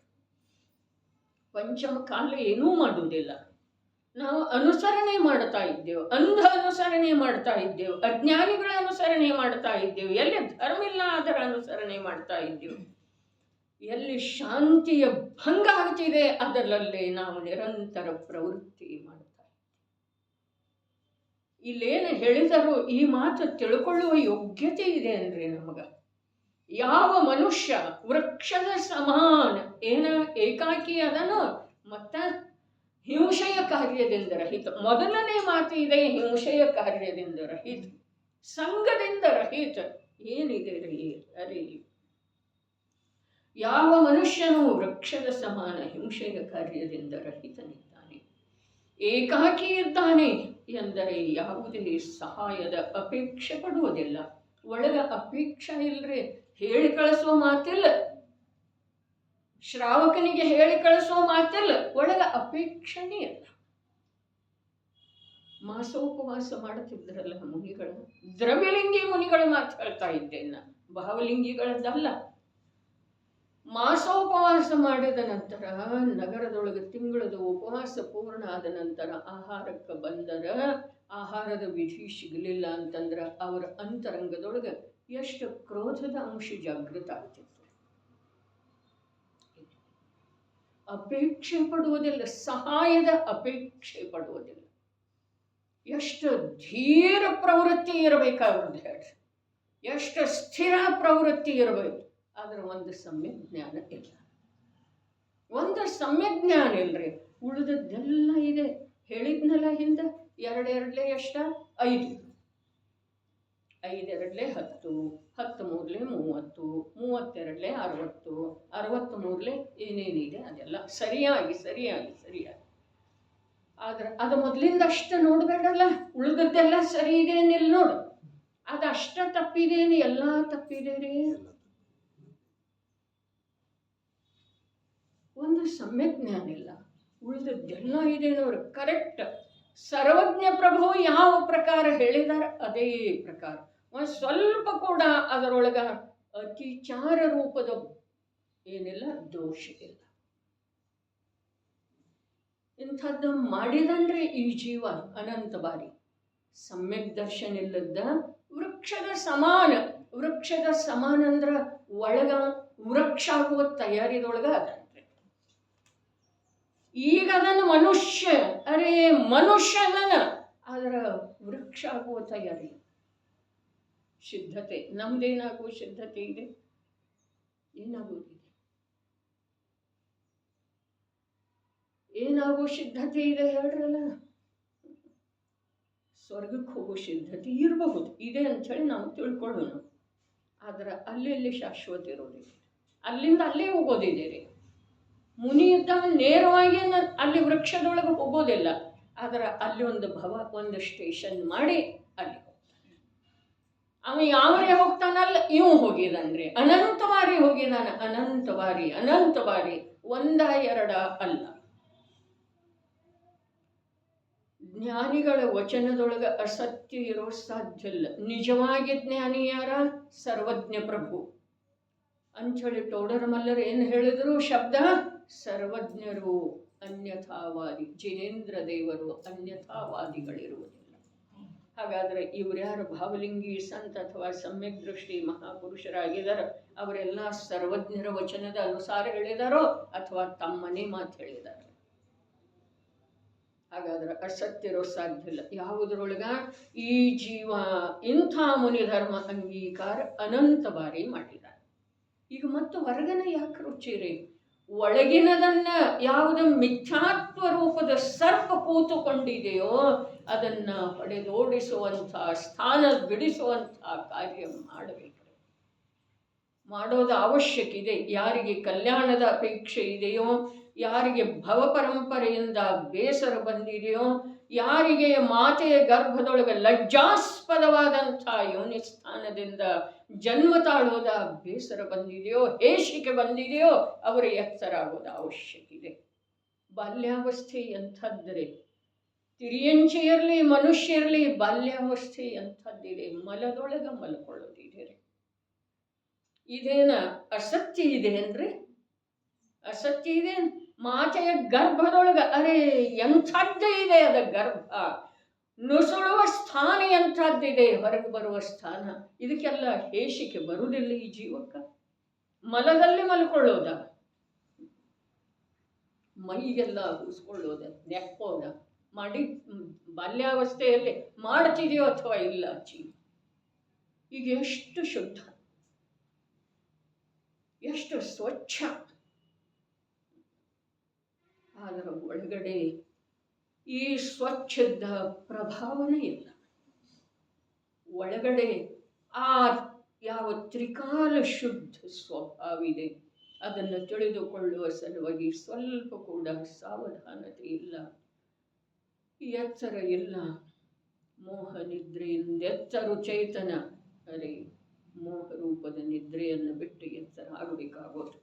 ಪಂಚಮ ಕಾಲ ಏನೂ ಮಾಡುವುದಿಲ್ಲ. ನಾವು ಅನುಸರಣೆ ಮಾಡ್ತಾ ಇದ್ದೇವೆ, ಅಂಧ ಅನುಸರಣೆ ಮಾಡ್ತಾ ಇದ್ದೇವೆ, ಅಜ್ಞಾನಿಗಳ ಅನುಸರಣೆ ಮಾಡ್ತಾ ಇದ್ದೇವೆ, ಎಲ್ಲಿ ಧರ್ಮ ಇಲ್ಲ ಅದರ ಅನುಸರಣೆ ಮಾಡ್ತಾ ಇದ್ದೇವೆ. ಎಲ್ಲಿ ಶಾಂತಿಯ ಭಂಗ ಆಗ್ತಿದೆ ಅದರಲ್ಲೇ ನಾವು ನಿರಂತರ ಪ್ರವೃತ್ತಿ ಮಾಡ್ತಾ ಇದ್ದೇವೆ. ಇಲ್ಲೇನು ಹೇಳಿದರೂ ಈ ಮಾತು ತಿಳ್ಕೊಳ್ಳುವ ಯೋಗ್ಯತೆ ಇದೆ ಅಂದ್ರೆ ನಮಗ. ಯಾವ ಮನುಷ್ಯ ವೃಕ್ಷದ ಸಮಾನ ಏಕಾಕಿ ಅದನೋ ಮತ್ತ ಹಿಂಸೆಯ ಕಾರ್ಯದಿಂದ ರಹಿತ. ಮೊದಲನೇ ಮಾತು ಇದೆ, ಹಿಂಸೆಯ ಕಾರ್ಯದಿಂದ ರಹಿತ, ಸಂಘದಿಂದ ರಹಿತ. ಏನಿದೆ ರೀ? ಅರೆ, ಯಾವ ಮನುಷ್ಯನು ವೃಕ್ಷದ ಸಮಾನ ಹಿಂಸೆಯ ಕಾರ್ಯದಿಂದ ರಹಿತನಿದ್ದಾನೆ, ಏಕಾಕಿ ಇದ್ದಾನೆ ಎಂದರೆ ಯಾವುದೇ ಸಹಾಯದ ಅಪೇಕ್ಷೆ ಪಡುವುದಿಲ್ಲ. ಒಳಗ ಅಪೇಕ್ಷೆ ಇಲ್ಲರೆ ಹೇಳಿ ಕಳಿಸುವ ಮಾತಿಲ್ಲ, ಶ್ರಾವಕನಿಗೆ ಹೇಳಿ ಕಳಿಸುವ ಮಾತಿಲ್ಲ, ಒಳಗ ಅಪೇಕ್ಷಣೆ ಇಲ್ಲ. ಮಾಸೋಪವಾಸ ಮಾಡುತ್ತಿದ್ದರಲ್ಲ ಮುನಿಗಳು, ದ್ರವ್ಯಲಿಂಗಿ ಮುನಿಗಳು ಮಾತು ಹೇಳ್ತಾ ಇದ್ದೇನೆ, ಭಾವಲಿಂಗಿಗಳದ್ದಲ್ಲ. ಮಾಸೋಪವಾಸ ಮಾಡಿದ ನಂತರ ನಗರದೊಳಗೆ ತಿಂಗಳದ ಉಪವಾಸ ಪೂರ್ಣ ಆದ ನಂತರ ಆಹಾರಕ್ಕೆ ಬಂದರ ಆಹಾರದ ವಿಧಿ ಸಿಗಲಿಲ್ಲ ಅಂತಂದ್ರೆ ಅವರ ಅಂತರಂಗದೊಳಗೆ ಎಷ್ಟು ಕ್ರೋಧದ ಅಂಶ ಜಾಗೃತ ಆಗ್ತಿತ್ತು. ಅಪೇಕ್ಷೆ ಪಡುವುದಿಲ್ಲ, ಸಹಾಯದ ಅಪೇಕ್ಷೆ ಪಡುವುದಿಲ್ಲ. ಎಷ್ಟು ಧೀರ ಪ್ರವೃತ್ತಿ ಇರಬೇಕಾಗ್ತದೆ ಹೇಳ್ರಿ, ಎಷ್ಟು ಸ್ಥಿರ ಪ್ರವೃತ್ತಿ ಇರಬೇಕು. ಆದ್ರೆ ಒಂದು ಸಮ್ಯಕ್ ಜ್ಞಾನ ಇಲ್ಲ. ಒಂದು ಸಮ್ಯಕ್ ಜ್ಞಾನ ಇಲ್ರಿ. ಉಳಿದದ್ದೆಲ್ಲ ಇದೆ. ಹೇಳಿದ್ನಲ್ಲ ಹಿಂದೆ, ಎರಡೆರಡ್ಲೆ ಎಷ್ಟ 5, 5 ಎರಡ್ಲೆ 10, 10 ಮೂರ್ಲೆ 30, 32 60, 63 ಏನೇನಿದೆ ಅದೆಲ್ಲ ಸರಿಯಾಗಿ. ಆದ್ರೆ ಅದು ಮೊದಲಿಂದ ಅಷ್ಟು ನೋಡ್ಬೇಡಲ್ಲ, ಉಳಿದದ್ದೆಲ್ಲ ಸರಿ ಇದೆ ಏನಿಲ್ಲ ನೋಡು. ಅದಷ್ಟ ತಪ್ಪಿದೇನು, ಎಲ್ಲ ತಪ್ಪಿದೆ ರೀ. ಒಂದು ಸಮ್ಯಕ್ ಜ್ಞಾನ ಇಲ್ಲ, ಉಳಿದದ್ದೆಲ್ಲ ಇದೆ ನೋಡು. ಕರೆಕ್ಟ್ ಸರ್ವಜ್ಞ ಪ್ರಭು ಯಾವ ಪ್ರಕಾರ ಹೇಳಿದಾರ ಅದೇ ಪ್ರಕಾರ. ಒಂದು ಸ್ವಲ್ಪ ಕೂಡ ಅದರೊಳಗ ಅತಿಚಾರ ರೂಪದ ಏನಿಲ್ಲ, ದೋಷ ಇಲ್ಲ. ಇಂಥದ್ದು ಮಾಡಿದಂದ್ರೆ ಈ ಜೀವ ಅನಂತ ಬಾರಿ ಸಮ್ಯಕ್ ದರ್ಶನ ಇಲ್ಲದ ವೃಕ್ಷದ ಸಮಾನ. ವೃಕ್ಷದ ಸಮಾನ ಅಂದ್ರ ಒಳಗ ವೃಕ್ಷ ಆಗುವ ತಯಾರಿದೊಳಗ ಅದನ್ರಿ. ಈಗ ಅದನ್ನು ಮನುಷ್ಯನ ಅದರ ವೃಕ್ಷ ಆಗುವ ತಯಾರಿ, ಸಿದ್ಧತೆ. ನಮ್ದೇನಾಗುವ ಸಿದ್ಧತೆ ಇದೆ? ಏನಾಗುವುದಿದೆ? ಏನಾಗುವ ಸಿದ್ಧತೆ ಇದೆ ಹೇಳ್ರಲ್ಲ? ಸ್ವರ್ಗಕ್ಕೆ ಹೋಗೋ ಸಿದ್ಧತೆ ಇರಬಹುದು, ಇದೆ ಅಂಥೇಳಿ ನಾವು ತಿಳ್ಕೊಳ್ಳೋಣ. ಆದ್ರೆ ಅಲ್ಲಿ ಶಾಶ್ವತ ಇರೋದಿದೆ. ಅಲ್ಲಿಂದ ಅಲ್ಲೇ ಹೋಗೋದಿದೆ ರೀ. ಮುನಿ ಇದ್ದಾಗ ನೇರವಾಗಿ ಅಲ್ಲಿ ವೃಕ್ಷದೊಳಗೆ ಹೋಗೋದಿಲ್ಲ. ಆದ್ರೆ ಅಲ್ಲಿ ಒಂದು ಸ್ಟೇಷನ್ ಮಾಡಿ ಅಲ್ಲಿ ಹೋಗ್ತಾನೆ. ಅವ ಯಾವರೇ ಹೋಗ್ತಾನಲ್ಲ, ಇವು ಹೋಗಿದಾನ್ರಿ. ಅನಂತ ಬಾರಿ ಹೋಗಿದಾನ, ಅನಂತ ಬಾರಿ, 1 2 ಅಲ್ಲ. ಜ್ಞಾನಿಗಳ ವಚನದೊಳಗ ಅಸತ್ಯ ಇರೋ ಸಾಧ್ಯ ಇಲ್ಲ. ನಿಜವಾಗಿ ಜ್ಞಾನಿ ಯಾರ? ಸರ್ವಜ್ಞ ಪ್ರಭು ಅಂಥೇಳಿ ಟೋಡರ್ ಮಲ್ಲರು ಏನು ಹೇಳಿದ್ರು ಶಬ್ದ? ಸರ್ವಜ್ಞರು ಅನ್ಯಥಾವಾದಿ. ಜಿನೇಂದ್ರ ದೇವರು ಅನ್ಯಥಾವಾದಿಗಳಿರುವುದಿಲ್ಲ. ಹಾಗಾದ್ರೆ ಇವ್ರ್ಯಾರು ಭಾವಲಿಂಗಿ ಸಂತ ಅಥವಾ ಸಮ್ಯಕ್ ದೃಷ್ಟಿ ಮಹಾಪುರುಷರಾಗಿದ್ದಾರ? ಅವರೆಲ್ಲ ಸರ್ವಜ್ಞರ ವಚನದ ಅನುಸಾರ ಹೇಳಿದಾರೋ ಅಥವಾ ತಮ್ಮನೇ ಮಾತು ಹೇಳಿದಾರ? ಹಾಗಾದ್ರೆ ಅಸತ್ಯ ಇರೋ ಸಾಧ್ಯ ಇಲ್ಲ. ಯಾವುದರೊಳಗ ಈ ಜೀವ ಇಂಥ ಮುನಿಧರ್ಮ ಅಂಗೀಕಾರ ಅನಂತ ಬಾರಿ ಮಾಡಿದ್ದಾರೆ. ಈಗ ಮತ್ತು ಹೊರಗನ ಯಾಕೆ ರುಚಿರಿ? ಒಳಗಿನದನ್ನ ಯಾವುದು ಮಿಥ್ಯಾತ್ವ ರೂಪದ ಸರ್ಪ ಕೂತುಕೊಂಡಿದೆಯೋ ಅದನ್ನ ಹೊಡೆದೋಡಿಸುವಂಥ, ಸ್ಥಾನ ಬಿಡಿಸುವಂಥ ಕಾರ್ಯ ಮಾಡಬೇಕು. ಮಾಡೋದು ಅವಶ್ಯಕ ಇದೆ. ಯಾರಿಗೆ ಕಲ್ಯಾಣದ ಅಪೇಕ್ಷೆ ಇದೆಯೋ, ಯಾರಿಗೆ ಭವ ಪರಂಪರೆಯಿಂದ ಬೇಸರ ಬಂದಿದೆಯೋ, ಯಾರಿಗೆ ಮಾತೆಯ ಗರ್ಭದೊಳಗೆ ಲಜ್ಜಾಸ್ಪದವಾದಂಥ ಯೋನಿ ಸ್ಥಾನದಿಂದ ಜನ್ಮ ತಾಳೋದ ಬೇಸರ ಬಂದಿದೆಯೋ, ಹೇಸಿಕೆ ಬಂದಿದೆಯೋ, ಅವರು ಎತ್ತರ ಆಗೋದು ಅವಶ್ಯಕ ಇದೆ. ಬಾಲ್ಯಾವಸ್ಥೆ ಎಂಥದ್ದರೆ, ತಿರಿಯಂಚೆ ಇರಲಿ ಮನುಷ್ಯ ಇರಲಿ, ಬಾಲ್ಯಾವಸ್ಥೆ ಎಂಥದ್ದಿದೆ. ಮಲದೊಳಗೆ ಮಲ್ಕೊಳ್ಳೋದಿದೆ. ಇದೇನ ಅಸತ್ಯ ಇದೆ ಏನ್ರಿ? ಅಸತ್ಯ ಇದೆ. ಮಾತೆಯ ಗರ್ಭದೊಳಗೆ ಅರೆ ಎಂಥದ್ದೇ ಇದೆ ಅದ ಗರ್ಭ. ನುಸುಳುವ ಸ್ಥಾನ ಎಂಥದ್ದಿದೆ, ಹೊರಗೆ ಬರುವ ಸ್ಥಾನ. ಇದಕ್ಕೆಲ್ಲ ಹೇಸಿಕೆ ಬರುವುದಿಲ್ಲ ಈ ಜೀವಕ್ಕೆ. ಮಲದಲ್ಲಿ ಮಲ್ಕೊಳ್ಳೋದ, ಮೈಗೆಲ್ಲ ಹೂಸ್ಕೊಳ್ಳೋದ, ನೆಕ್ಕೋದ ಮಾಡಿ ಬಾಲ್ಯಾವಸ್ಥೆಯಲ್ಲಿ ಮಾಡ್ತಿದೆಯೋ ಅಥವಾ ಇಲ್ಲ ಜೀವ. ಈಗ ಎಷ್ಟು ಶುದ್ಧ, ಎಷ್ಟು ಸ್ವಚ್ಛ. ಅದರ ಒಳಗಡೆ ಈ ಸ್ವಚ್ಛದ ಪ್ರಭಾವನೆ ಇಲ್ಲ. ಒಳಗಡೆ ಆ ಯಾವ ತ್ರಿಕಾಲ ಶುದ್ಧ ಸ್ವಭಾವಿದೆ ಅದನ್ನು ತಿಳಿದುಕೊಳ್ಳುವ ಸಲುವಾಗಿ ಸ್ವಲ್ಪ ಕೂಡ ಸಾವಧಾನತೆ ಇಲ್ಲ, ಎಚ್ಚರ ಇಲ್ಲ. ಮೋಹ ನಿದ್ರೆಯಿಂದ ಎಚ್ಚರು ಚೇತನ, ಅರೆ ಮೋಹ ರೂಪದ ನಿದ್ರೆಯನ್ನು ಬಿಟ್ಟು ಎಚ್ಚರ ಆಗಬೇಕಾಗೋದು.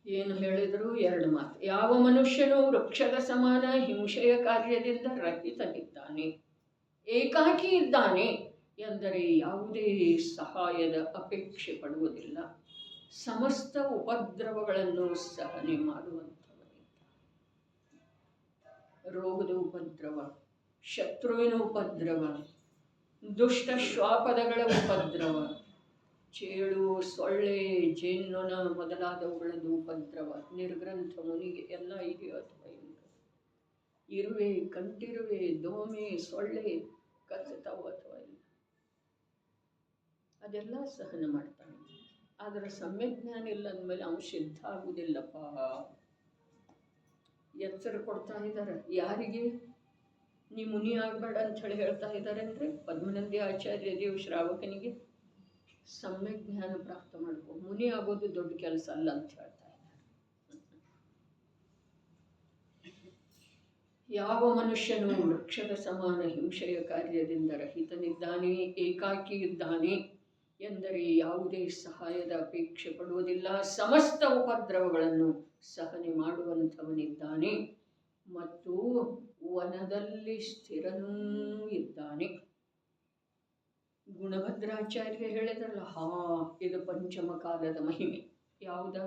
ಏನು ಹೇಳಿದ್ರು? 2 ಮಾತು. ಯಾವ ಮನುಷ್ಯನು ವೃಕ್ಷದ ಸಮಾನ ಹಿಂಸೆಯ ಕಾರ್ಯದಿಂದ ರಹಿತನಿದ್ದಾನೆ, ಏಕಾಕಿ ಇದ್ದಾನೆ, ಎಂದರೆ ಯಾವುದೇ ಸಹಾಯದ ಅಪೇಕ್ಷೆ ಪಡುವುದಿಲ್ಲ, ಸಮಸ್ತ ಉಪದ್ರವಗಳನ್ನು ಸಹನೆ ಮಾಡುವಂಥವನಿದ್ದ. ರೋಗದ ಉಪದ್ರವ, ಶತ್ರುವಿನ ಉಪದ್ರವ, ದುಷ್ಟ ಶ್ವಾಪದಗಳ ಉಪದ್ರವ, ಚೇಳು, ಸೊಳ್ಳೆ, ಜೇನ್ನೊಣ ಮೊದಲಾದವುಗಳದ್ದು ಉಪದ್ರವ ನಿರ್ಗ್ರಂಥ ಮುನಿಗೆ ಎಲ್ಲ ಇದೆಯೋ ಅಥವಾ ಇಲ್ಲ? ಇರುವೆ, ಕಂಟಿರುವೆ, ದೋಮೆ, ಸೊಳ್ಳೆ ಕಚ್ಚುತ್ತಾವು ಅಥವಾ ಇಲ್ಲ? ಅದೆಲ್ಲ ಸಹನ ಮಾಡ್ತಾನೆ. ಆದರೆ ಸಮ್ಯಜ್ಞಾನ ಇಲ್ಲ ಅಂದಮೇಲೆ ಅವನು ಸಿದ್ಧ ಆಗುವುದಿಲ್ಲಪ್ಪ. ಎಚ್ಚರ ಕೊಡ್ತಾ ಇದ್ದಾರೆ. ಯಾರಿಗೆ? ನೀ ಮುನಿ ಆಗಬೇಡ ಅಂತ ಹೇಳಿ ಹೇಳ್ತಾ ಇದ್ದಾರೆ ಅಂದರೆ ಪದ್ಮನಂದಿ ಆಚಾರ್ಯ ದೇವ್ ಶ್ರಾವಕನಿಗೆ ಸಮ್ಯಜ್ಞಾನ ಪ್ರಾಪ್ತ ಮಾಡ್ಕೊ, ಮುನಿ ಆಗೋದು ದೊಡ್ಡ ಕೆಲಸ ಅಲ್ಲ ಅಂತ ಹೇಳ್ತಾ ಇದ್ದಾರೆ. ಯಾವ ಮನುಷ್ಯನು ವೃಕ್ಷದ ಸಮಾನ ಹಿಂಸೆಯ ಕಾರ್ಯದಿಂದ ರಹಿತನಿದ್ದಾನೆ, ಏಕಾಕಿ ಇದ್ದಾನೆ ಎಂದರೆ ಯಾವುದೇ ಸಹಾಯದ ಅಪೇಕ್ಷೆ ಪಡುವುದಿಲ್ಲ, ಸಮಸ್ತ ಉಪದ್ರವಗಳನ್ನು ಸಹನೆ ಮಾಡುವಂಥವನಿದ್ದಾನೆ ಮತ್ತು ವನದಲ್ಲಿ ಸ್ಥಿರನೂ ಇದ್ದಾನೆ. ಗುಣಭದ್ರಾಚಾರ್ಯ ಹೇಳಿದ್ರಲ್ಲ, ಇದು ಪಂಚಮ ಕಾಲದ ಮಹಿಮೆ. ಯಾವುದ?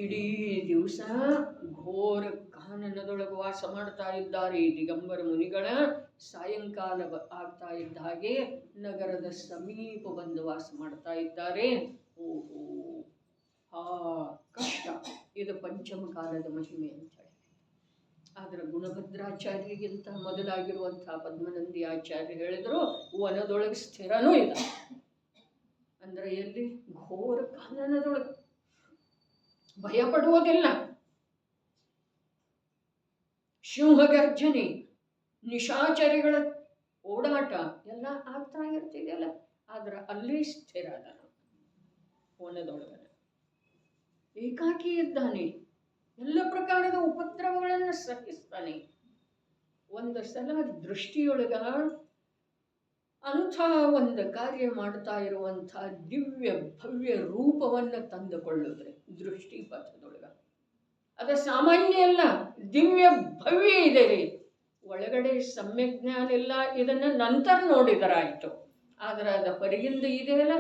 ಇಡೀ ದಿವಸ ಘೋರ ಕಾನನದೊಳಗೆ ವಾಸ ಮಾಡ್ತಾ ಇದ್ದಾರೆ ದಿಗಂಬರ ಮುನಿಗಳ. ಸಾಯಂಕಾಲ ಆಗ್ತಾ ಇದ್ದ ಹಾಗೆ ನಗರದ ಸಮೀಪ ಬಂದು ವಾಸ ಮಾಡ್ತಾ ಇದ್ದಾರೆ. ಓಹೋ, ಕಷ್ಟ. ಇದು ಪಂಚಮ ಕಾಲದ ಮಹಿಮೆ ಅಂತ ಹೇಳಿ. ಆದರೆ ಗುಣಭದ್ರಾಚಾರ್ಯಗಿಂತ ಮೊದಲಾಗಿರುವಂತಹ ಪದ್ಮನಂದಿ ಆಚಾರ್ಯ ಹೇಳಿದ್ರು, ವನದೊಳಗೆ ಸ್ಥಿರನೂ ಇದೆ. ಅಂದ್ರೆ ಎಲ್ಲಿ? ಘೋರ ಕಾನನದೊಳಗೆ. ಭಯ ಪಡುವುದಿಲ್ಲ. ಸಿಂಹಗರ್ಜನೆ, ನಿಶಾಚರಿಗಳ ಓಡಾಟ ಎಲ್ಲ ಆಗ್ತಾ ಇರ್ತಿದೆಯಲ್ಲ, ಆದ್ರೆ ಅಲ್ಲೇ ಸ್ಥಿರ ಅದ. ವನದೊಳಗನ ಏಕಾಕಿ ಇದ್ದಾನೆ, ಎಲ್ಲ ಪ್ರಕಾರದ ಉಪದ್ರವಗಳನ್ನು ಸಹಿಸ್ತಾನೆ. ಒಂದು ಸಲ ದೃಷ್ಟಿಯೊಳಗ ಅಂಥ ಒಂದು ಕಾರ್ಯ ಮಾಡ್ತಾ ಇರುವಂಥ ದಿವ್ಯ ಭವ್ಯ ರೂಪವನ್ನು ತಂದುಕೊಳ್ಳುದ್ರೆ ದೃಷ್ಟಿ ಪಥದೊಳಗ ಅದು ಸಾಮಾನ್ಯ ಅಲ್ಲ, ದಿವ್ಯ ಭವ್ಯ ಇದೆ ರೀ. ಒಳಗಡೆ ಸಮ್ಯಜ್ಞಾನ ಇಲ್ಲ, ಇದನ್ನು ನಂತರ ನೋಡಿದರಾಯಿತು. ಆದರೆ ಅದು ಹೊರಗಿಂದ ಇದೆಯಲ್ಲ,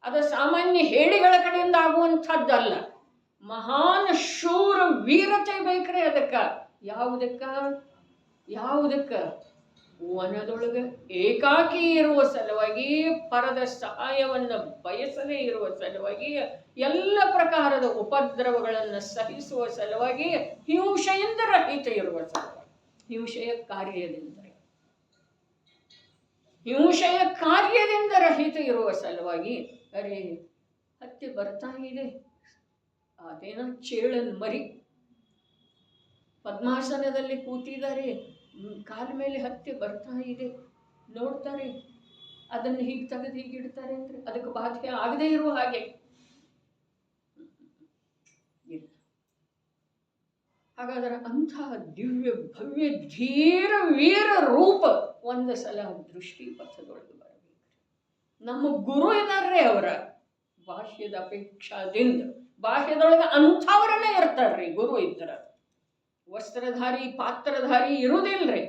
ಅದು ಸಾಮಾನ್ಯ ಹೇಳಿಗಳ ಕಡೆಯಿಂದ ಆಗುವಂಥದ್ದಲ್ಲ. ಮಹಾನ್ ಶೂರ ವೀರತೆ ಬೇಕ್ರೆ ಅದಕ್ಕೆ. ಯಾವುದಕ್ಕೆ? ವನದೊಳಗೆ ಏಕಾಕಿ ಇರುವ ಸಲುವಾಗಿ, ಪರದ ಸಹಾಯವನ್ನು ಬಯಸದೇ ಇರುವ ಸಲುವಾಗಿ, ಎಲ್ಲ ಪ್ರಕಾರದ ಉಪದ್ರವಗಳನ್ನು ಸಹಿಸುವ ಸಲುವಾಗಿ, ಹಿಂಸೆಯಿಂದ ರಹಿತ ಇರುವ ಸಲುವಾಗಿ. ಹಿಂಸೆಯ ಕಾರ್ಯದಿಂದ ರಹಿತ ಇರುವ ಸಲುವಾಗಿ. ಅರೆ, ಹತ್ತಿ ಬರ್ತಾ ಇದೆ, ಅದೇನ ಚೇಳನ್ ಮರಿ ಪದ್ಮಾಸನದಲ್ಲಿ ಕೂತಿದ್ದಾರೆ, ಕಾಲ ಮೇಲೆ ಹತ್ತಿ ಬರ್ತಾ ಇದೆ, ನೋಡ್ತಾರೆ, ಅದನ್ನು ಹೀಗೆ ತೆಗೆದು ಹೀಗೆ ಇಡ್ತಾರೆ ಅಂದ್ರೆ ಅದಕ್ಕೆ ಬಾಧೆ ಆಗದೇ ಇರುವ ಹಾಗೆ ಇಲ್ಲ. ಹಾಗಾದ್ರೆ ಅಂತಹ ದಿವ್ಯ ಭವ್ಯ ಧೀರ ವೀರ ರೂಪ ಒಂದು ಸಲ ದೃಷ್ಟಿ ಪಥದೊಳಗೆ ಬರಬೇಕು. ನಮ್ಮ ಗುರು ಇದಾರ್ರೆ, ಅವರ ಬಾಹ್ಯದ ಅಪೇಕ್ಷಾದಿಂದ ಬಾಹ್ಯದೊಳಗೆ ಅಂಥವ್ರನ್ನೇ ಇರ್ತಾರ್ರಿ. ಗುರು ಇದ್ರ ವಸ್ತ್ರಧಾರಿ ಪಾತ್ರಧಾರಿ ಇರುವುದಿಲ್ರಿ.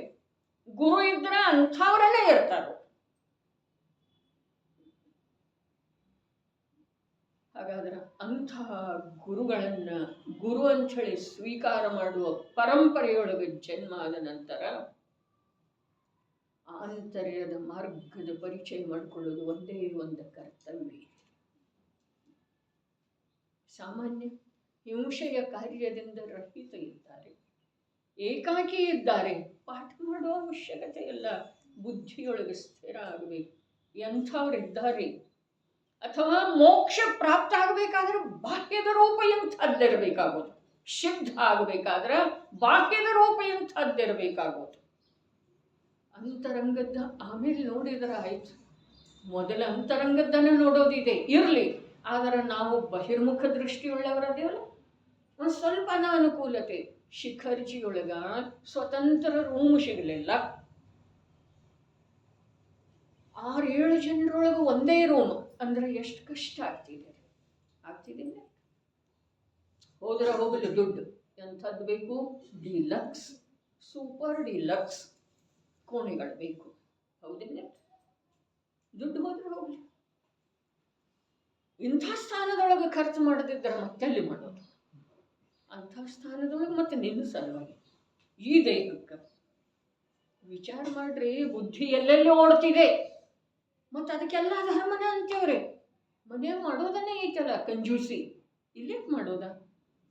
ಗುರು ಇದ್ರ ಅಂಥವ್ರನ್ನೇ ಇರ್ತಾರ. ಹಾಗಾದ್ರೆ ಅಂಥ ಗುರುಗಳನ್ನ ಗುರು ಅಂಥೇಳಿ ಸ್ವೀಕಾರ ಮಾಡುವ ಪರಂಪರೆಯೊಳಗೆ ಜನ್ಮ ಆದ ನಂತರ ಆಂತರ್ಯದ ಮಾರ್ಗದ ಪರಿಚಯ ಮಾಡಿಕೊಳ್ಳೋದು ಒಂದೇ ಒಂದು ಕರ್ತವ್ಯ. ಸಾಮಾನ್ಯ ಹಿಂಸೆಯ ಕಾರ್ಯದಿಂದ ರಹಿತ ಇದ್ದಾರೆ, ಏಕಾಕಿ ಇದ್ದಾರೆ, ಪಾಠ ಮಾಡುವ ಅವಶ್ಯಕತೆ ಇಲ್ಲ, ಬುದ್ಧಿಯೊಳಗೆ ಸ್ಥಿರ ಆಗಬೇಕು. ಎಂಥವ್ರಿದ್ದಾರೆ? ಅಥವಾ ಮೋಕ್ಷ ಪ್ರಾಪ್ತ ಆಗಬೇಕಾದ್ರೆ ಬಾಹ್ಯದ ರೂಪ ಎಂಥದ್ದಿರಬೇಕಾಗೋದು. ಸಿದ್ಧ ಆಗಬೇಕಾದ್ರೆ ಬಾಹ್ಯದ ರೂಪ ಎಂಥದ್ದಿರಬೇಕಾಗೋದು. ಅಂತರಂಗದ ಆಮೇಲೆ ನೋಡಿದ್ರೆ ಆಯ್ತು. ಮೊದಲ ಅಂತರಂಗದ್ದನ್ನು ನೋಡೋದಿದೆ, ಇರಲಿ. ಆದರೆ ನಾವು ಬಹಿರ್ಮುಖ ದೃಷ್ಟಿಯುಳ್ಳವರದೇವಲ್ಲ, ಒಂದು ಸ್ವಲ್ಪ ಅನಾನುಕೂಲತೆ. ಶಿಖರ್ಜಿಯೊಳಗ ಸ್ವತಂತ್ರ ರೂಮು ಸಿಗಲಿಲ್ಲ. 6-7 ಜನರೊಳಗೆ ಒಂದೇ ರೂಮ್ ಅಂದ್ರೆ ಎಷ್ಟು ಕಷ್ಟ ಆಗ್ತಿದೆ. ಹೋದ್ರೆ ಹೋಗಲು ದುಡ್ಡು ಎಂಥದ್ದು ಬೇಕು? ಡಿಲಕ್ಸ್, ಸೂಪರ್ ಡಿಲಕ್ಸ್ ಕೋಣೆಗಳು ಬೇಕು. ಹೌದೇನೆ? ದುಡ್ಡು ಹೋದ್ರೆ ಹೋಗ್ಲಿ, ಇಂಥ ಸ್ಥಾನದೊಳಗೆ ಖರ್ಚು ಮಾಡದಿದ್ದರೆ ಮತ್ತೆಲ್ಲಿ ಮಾಡೋದು? ಅಂಥ ಸ್ಥಾನದೊಳಗೆ ಮತ್ತೆ ನಿನ್ನ ಸಲುವಾಗಿ ಈ ದೇಹಕ್ಕೆ ವಿಚಾರ ಮಾಡ್ರಿ. ಬುದ್ಧಿ ಎಲ್ಲೆಲ್ಲಿ ಓಡ್ತಿದೆ, ಮತ್ತು ಅದಕ್ಕೆಲ್ಲ ಧರ್ಮನ ಅಂತೇವ್ರಿ. ಮನೆಯಾಗ ಮಾಡೋದನ್ನೇ ಐತಲ್ಲ ಕಂಜೂಸಿ, ಇಲ್ಲೇ ಮಾಡೋದ?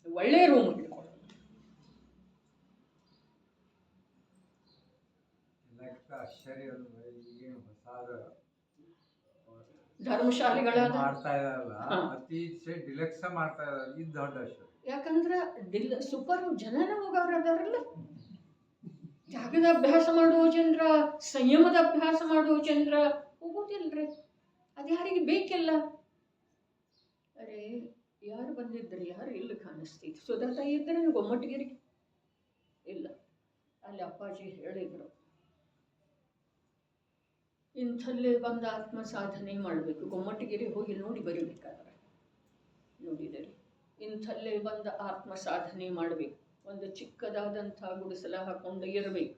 ಒಳ್ಳೆ ರೂಮ್ ಇಟ್ಕೊಳ್ಳೋದು. ಧರ್ಮಶಾಲೆಗಳಾದ ಯಾಕಂದ್ರೆ ಸೂಪರ್ ಜನನ ಹೋಗವ್ರು ಅದಾರಲ್ಲ, ತ್ಯಾಗದ ಅಭ್ಯಾಸ ಮಾಡುವ ಜನರ, ಸಂಯಮದ ಅಭ್ಯಾಸ ಮಾಡುವ ಜನರ ಹೋಗೋದಿಲ್ರಿ. ಅದು ಯಾರಿಗೆ ಬೇಕಿಲ್ಲ. ಅರೆ ಯಾರು ಬಂದಿದ್ರಿ, ಯಾರು ಇಲ್ಲ ಕಾಣಿಸ್ತಿತ್ತು. ಸುಧಾತ ಇದ್ರೆ ಗೊಮ್ಮಟಗಿರಿ ಇಲ್ಲ, ಅಲ್ಲಿ ಅಪ್ಪಾಜಿ ಹೇಳಿದ್ರು, ಇಂಥಲ್ಲೇ ಬಂದು ಆತ್ಮ ಸಾಧನೆ ಮಾಡಬೇಕು. ಗೊಮ್ಮಟಗಿರಿ ಹೋಗಿ ನೋಡಿ ಬರೀಬೇಕಾದ್ರೆ ನೋಡಿದರೆ, ಇಂಥಲ್ಲೇ ಬಂದು ಆತ್ಮ ಸಾಧನೆ ಮಾಡಬೇಕು. ಒಂದು ಚಿಕ್ಕದಾದಂಥ ಗುಡಿಸಲ ಹಾಕೊಂಡು ಇರಬೇಕು,